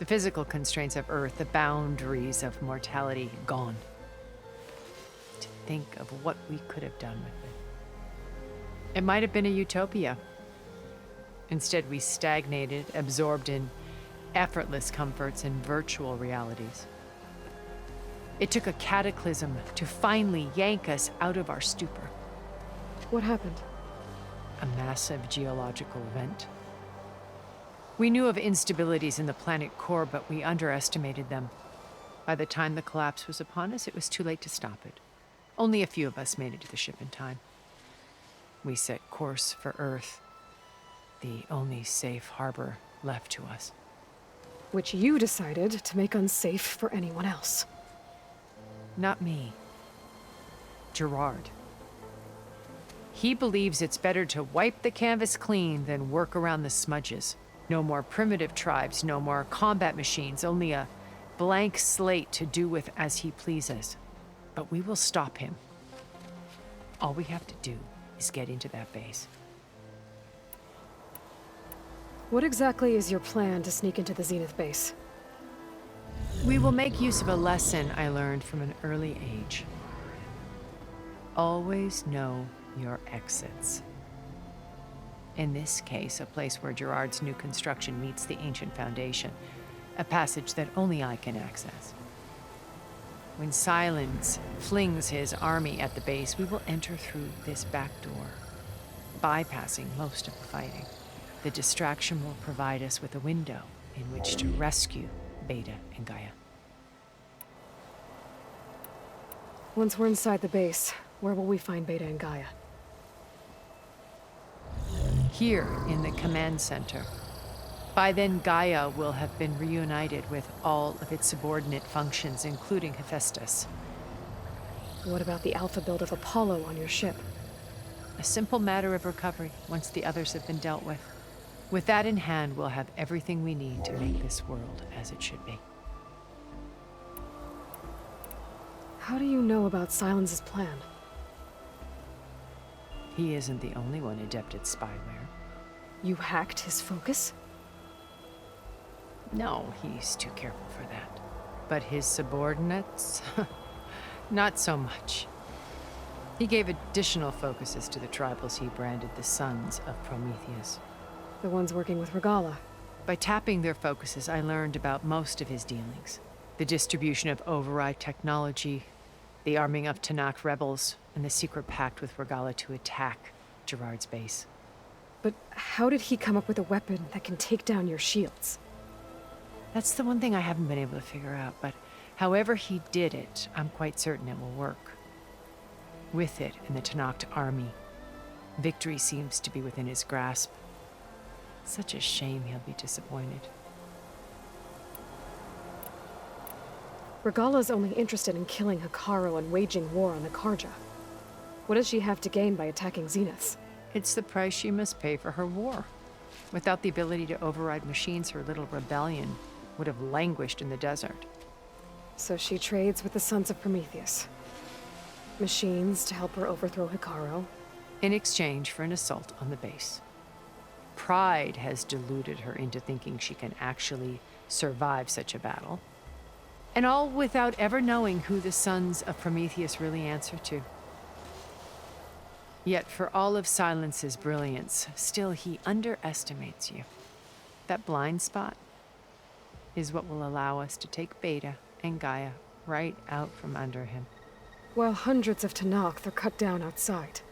The physical constraints of Earth, the boundaries of mortality, gone. To think of what we could have done with it. It might have been a utopia. Instead, we stagnated, absorbed in effortless comforts and virtual realities. It took a cataclysm to finally yank us out of our stupor. What happened? A massive geological event. We knew of instabilities in the planet core, but we underestimated them. By the time the collapse was upon us, it was too late to stop it. Only a few of us made it to the ship in time. We set course for Earth, the only safe harbor left to us. Which you decided to make unsafe for anyone else. Not me. Gerard. He believes it's better to wipe the canvas clean than work around the smudges. No more primitive tribes, no more combat machines, only a blank slate to do with as he pleases. But we will stop him. All we have to do is get into that base. What exactly is your plan to sneak into the Zenith base? We will make use of a lesson I learned from an early age. Always know your exits. In this case, a place where Gerard's new construction meets the ancient foundation, a passage that only I can access. When Silence flings his army at the base, we will enter through this back door, bypassing most of the fighting. The distraction will provide us with a window in which to rescue Beta and Gaia. Once we're inside the base, where will we find Beta and Gaia? Here in the command center. By then, Gaia will have been reunited with all of its subordinate functions, including Hefajstos. What about the alpha build of Apollo on your ship? A simple matter of recovery once the others have been dealt with. With that in hand, we'll have everything we need to make this world as it should be. How do you know about Silence's plan? He isn't the only one adept at spyware. You hacked his focus? No, he's too careful for that. But his subordinates? Not so much. He gave additional focuses to the tribals he branded the Sons of Prometheus. The ones working with Regala. By tapping their focuses, I learned about most of his dealings. The distribution of override technology, the arming of Tanakh rebels, and the secret pact with Regala to attack Gerard's base. But how did he come up with a weapon that can take down your shields? That's the one thing I haven't been able to figure out, but however he did it, I'm quite certain it will work. With it in the Tanakh army, victory seems to be within his grasp. Such a shame he'll be disappointed. Regala's only interested in killing Hekarro and waging war on the Karja. What does she have to gain by attacking Zeniths? It's the price she must pay for her war. Without the ability to override machines, her little rebellion would have languished in the desert. So she trades with the Sons of Prometheus. Machines to help her overthrow Hekarro. In exchange for an assault on the base. Pride has deluded her into thinking she can actually survive such a battle. And all without ever knowing who the Sons of Prometheus really answer to. Yet for all of Silence's brilliance, still he underestimates you. That blind spot is what will allow us to take Beta and Gaia right out from under him. While hundreds of Tanakh are cut down outside.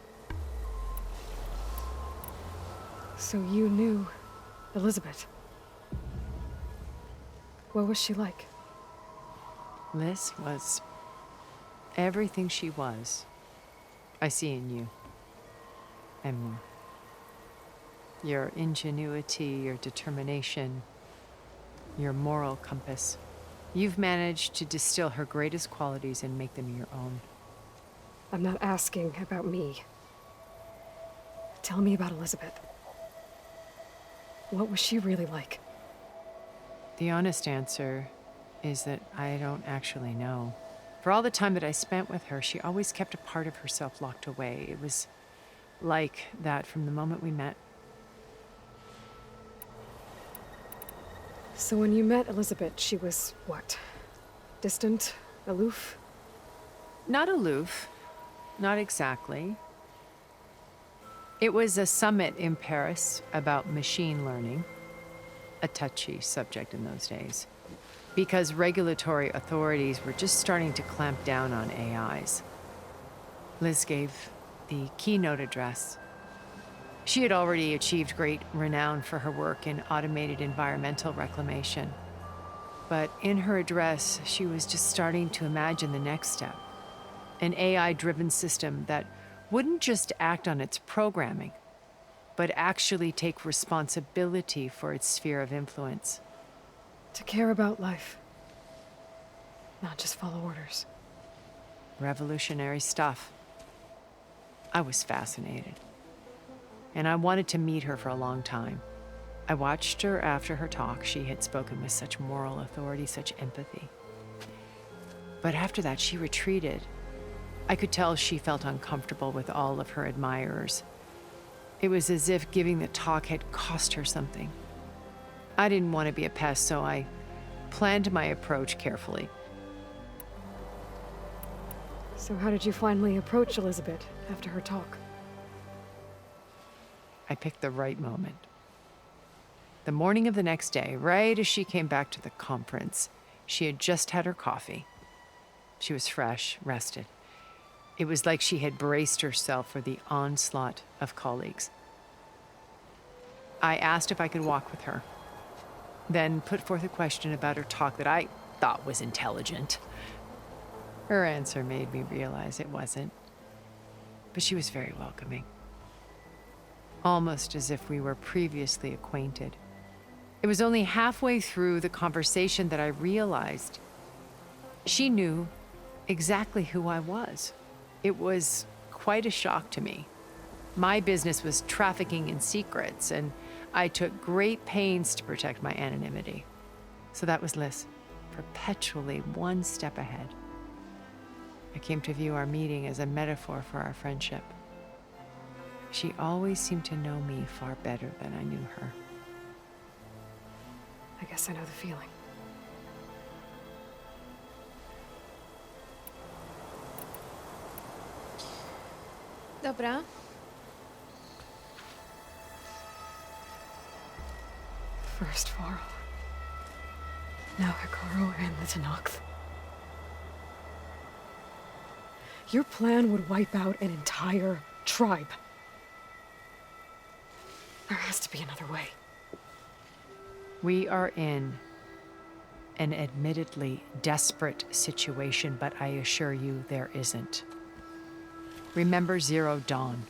So you knew Elizabeth. What was she like? Liz was everything she was. I see in you. And more. Your ingenuity, your determination, your moral compass. You've managed to distill her greatest qualities and make them your own. I'm not asking about me. Tell me about Elizabeth. What was she really like? The honest answer is that I don't actually know. For all the time that I spent with her, she always kept a part of herself locked away. It was like that from the moment we met. So when you met Elizabeth, she was what? Distant? Aloof? Not aloof. Not exactly. It was a summit in Paris about machine learning, a touchy subject in those days, because regulatory authorities were just starting to clamp down on AIs. Liz gave the keynote address. She had already achieved great renown for her work in automated environmental reclamation. But in her address, she was just starting to imagine the next step. An AI-driven system that wouldn't just act on its programming, but actually take responsibility for its sphere of influence. To care about life. Not just follow orders. Revolutionary stuff. I was fascinated. And I wanted to meet her for a long time. I watched her after her talk. She had spoken with such moral authority, such empathy. But after that, she retreated. I could tell she felt uncomfortable with all of her admirers. It was as if giving the talk had cost her something. I didn't want to be a pest, so I planned my approach carefully. So how did you finally approach Elizabeth after her talk? I picked the right moment. The morning of the next day, right as she came back to the conference, she had just had her coffee. She was fresh, rested. It was like she had braced herself for the onslaught of colleagues. I asked if I could walk with her, then put forth a question about her talk that I thought was intelligent. Her answer made me realize it wasn't, but she was very welcoming. Almost as if we were previously acquainted. It was only halfway through the conversation that I realized she knew exactly who I was. It was quite a shock to me. My business was trafficking in secrets, and I took great pains to protect my anonymity. So that was Liz, perpetually one step ahead. I came to view our meeting as a metaphor for our friendship. She always seemed to know me far better than I knew her. I guess I know the feeling. Dobra. First Varl. Now Hikaru and the Tanakh. Your plan would wipe out an entire tribe. There has to be another way. We are in an admittedly desperate situation, but I assure you there isn't. Remember Zero Dawn.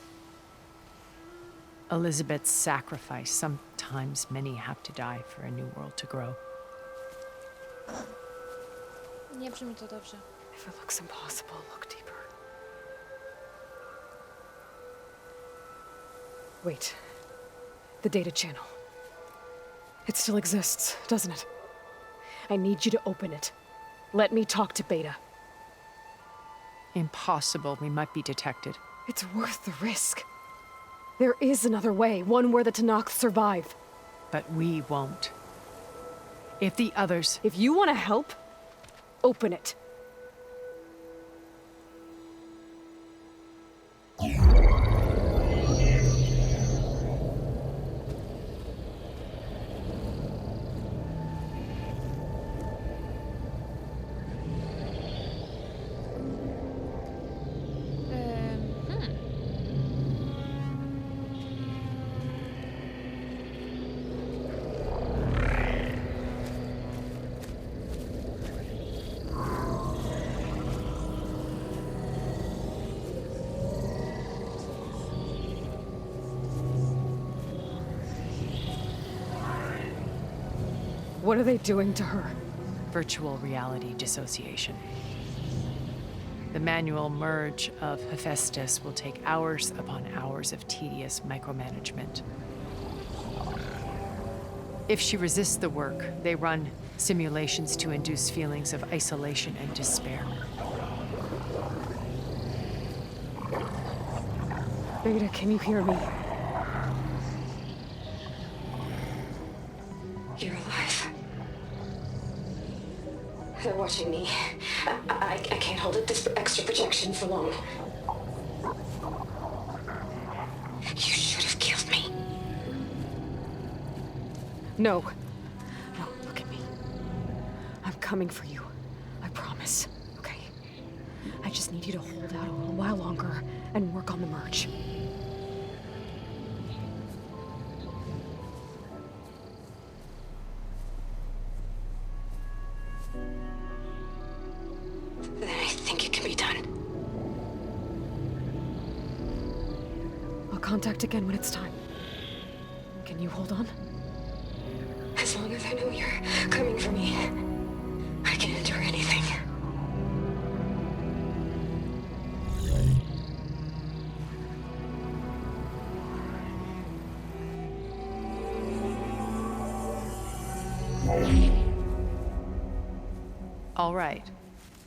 Elizabeth's sacrifice. Sometimes many have to die for a new world to grow. Nie brzmi to dobrze. If it looks impossible, look deeper. Wait. The data channel. It still exists, doesn't it? I need you to open it. Let me talk to Beta. Impossible. We might be detected. It's worth the risk. There is another way, one where the Tanakh survive. But we won't. If the others... If you want to help, open it. What are they doing to her? Virtual reality dissociation. The manual merge of Hefajstos will take hours upon hours of tedious micromanagement. If she resists the work, they run simulations to induce feelings of isolation and despair. Beta, can you hear me? You're alive. They're watching me. I can't hold it this extra projection for long. You should have killed me. No. No, look at me. I'm coming for you. I promise. Okay? I just need you to hold out a little while longer and work on the merge. Then I think it can be done. I'll contact again when it's time. Can you hold on? As long as I know you're coming for me, I can endure anything. All right.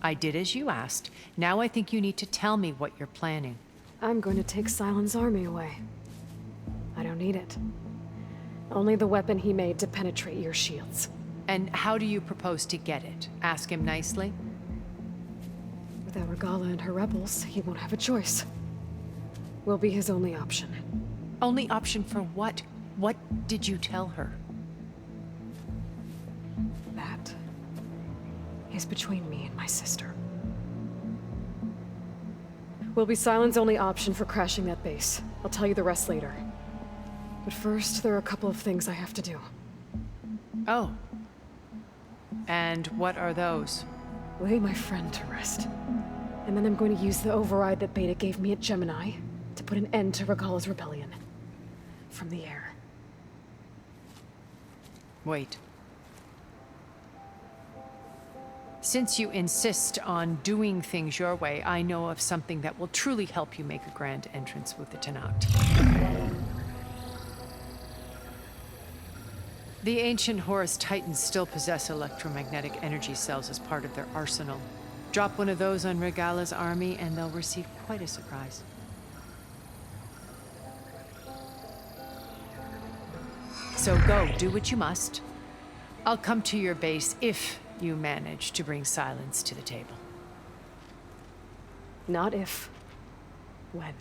I did as you asked. Now I think you need to tell me what you're planning. I'm going to take Silent's army away. I don't need it. Only the weapon he made to penetrate your shields. And how do you propose to get it? Ask him nicely? Without Regala and her rebels, he won't have a choice. We'll be his only option. Only option for what? What did you tell her? That is between me and my sister. Will be Silent's only option for crashing that base. I'll tell you the rest later. But first, there are a couple of things I have to do. Oh. And what are those? Lay my friend to rest. And then I'm going to use the override that Beta gave me at Gemini to put an end to Regala's rebellion. From the air. Wait. Since you insist on doing things your way, I know of something that will truly help you make a grand entrance with the Tanakh. The ancient Horus Titans still possess electromagnetic energy cells as part of their arsenal. Drop one of those on Regala's army and they'll receive quite a surprise. So go, do what you must. I'll come to your base if you manage to bring silence to the table. Not if. When.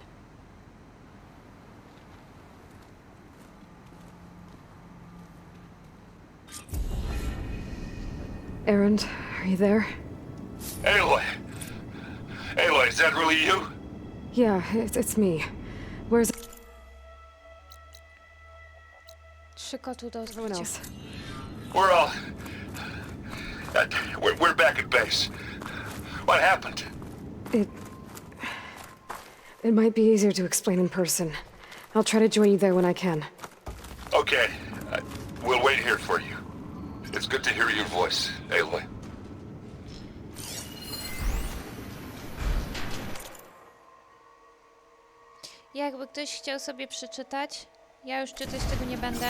Erend, are you there? Aloy! Aloy, is that really you? Yeah, it's me. Where's Szykotu do everyone odbicia. else? We're all... we're back at base. What happened? It might be easier to explain in person. I'll try to join you there when I can. Okay. We'll wait here for you. It's good to hear your voice, Aloy. Jakby ktoś chciał sobie przeczytać, ja już czytać tego nie będę.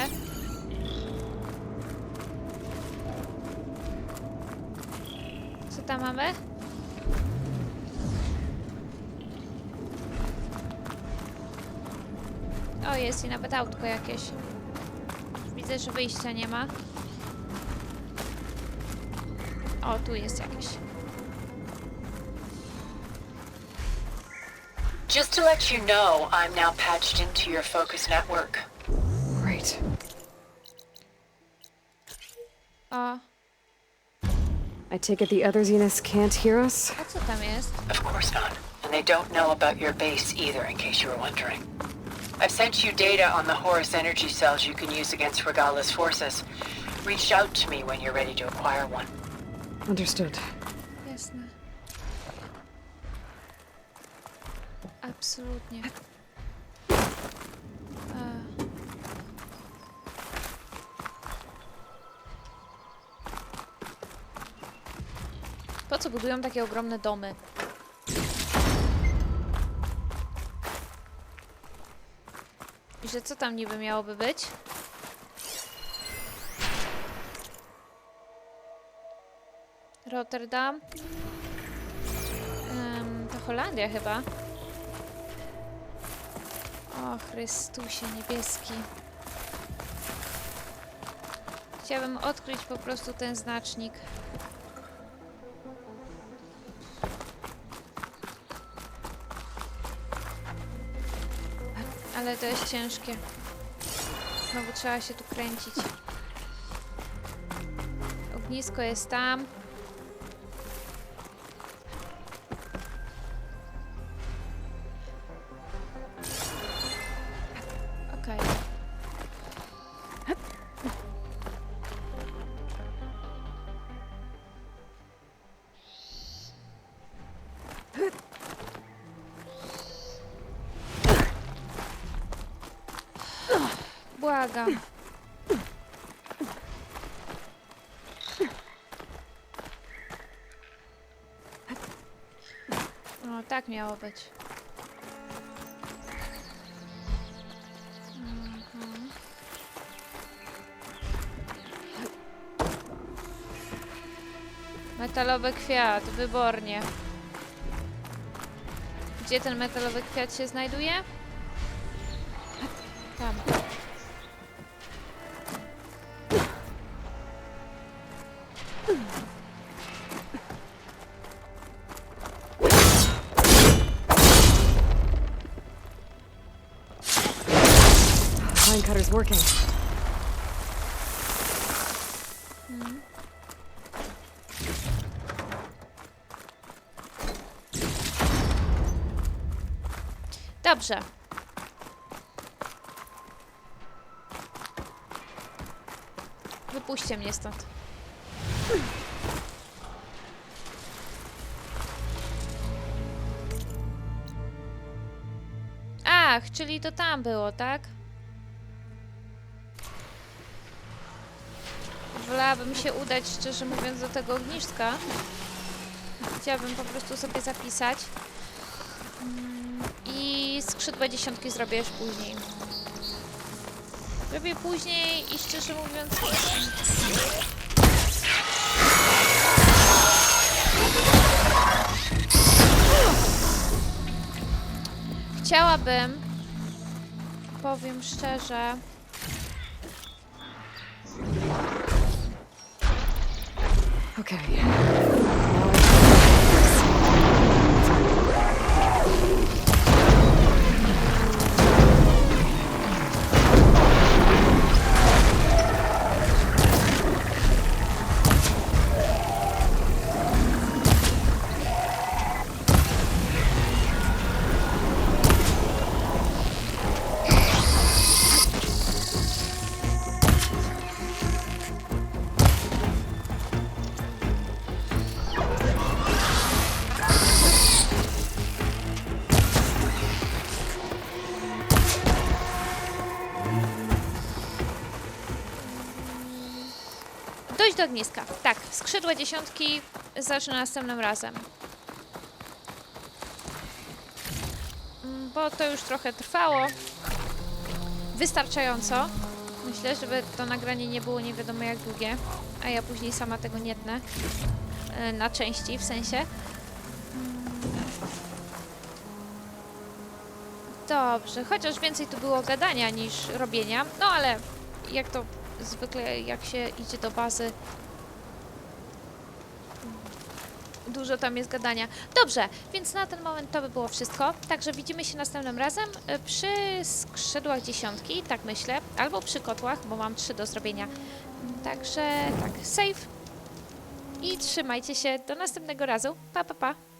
Co tam mamy? O, jest i nawet autko jakieś. Widzę, że wyjścia nie ma. O, tu jest jakieś. Just to let you know, I'm now patched into your focus network. Great. O, I take it the other Zeniths can't hear us? a co tam jest? Of course not. And they don't know about your base either, in case you were wondering. I've sent you data on the Horus energy cells you can use against Regala's forces. Reach out to me when you're ready to acquire one. Understood. Jasne. Absolutnie. Po co budują takie ogromne domy? I że co tam niby miałoby być? Rotterdam. To Holandia chyba. O Chrystusie niebieski. Chciałabym odkryć po prostu ten znacznik. Ale to jest ciężkie. Znowu trzeba się tu kręcić. Ognisko jest tam. Okej. Błagam. O, tak miało być. Metalowy kwiat, wybornie. Gdzie ten metalowy kwiat się znajduje? Tam. Line cutter's working. Dobrze. Wypuśćcie mnie stąd. Ach, czyli to tam było, tak? Wolałabym się udać, szczerze mówiąc, do tego ogniska. Chciałabym po prostu sobie zapisać. I skrzydła dziesiątki zrobię już później. Zrobię później i szczerze mówiąc... Chciałabym, powiem szczerze, Okay. Dojść do ogniska. Tak, skrzydła dziesiątki zacznę następnym razem. Bo to już trochę trwało. Wystarczająco. Myślę, żeby to nagranie nie było nie wiadomo jak długie. A ja później sama tego nie tnę. Na części, w sensie. Dobrze, chociaż więcej tu było gadania niż robienia. No ale jak to zwykle, jak się idzie do bazy, dużo tam jest gadania. Dobrze, więc na ten moment to by było wszystko. Także widzimy się następnym razem przy skrzydłach dziesiątki, tak myślę, albo przy kotłach, bo mam 3 do zrobienia. Także tak, save i trzymajcie się do następnego razu. Pa, pa, pa.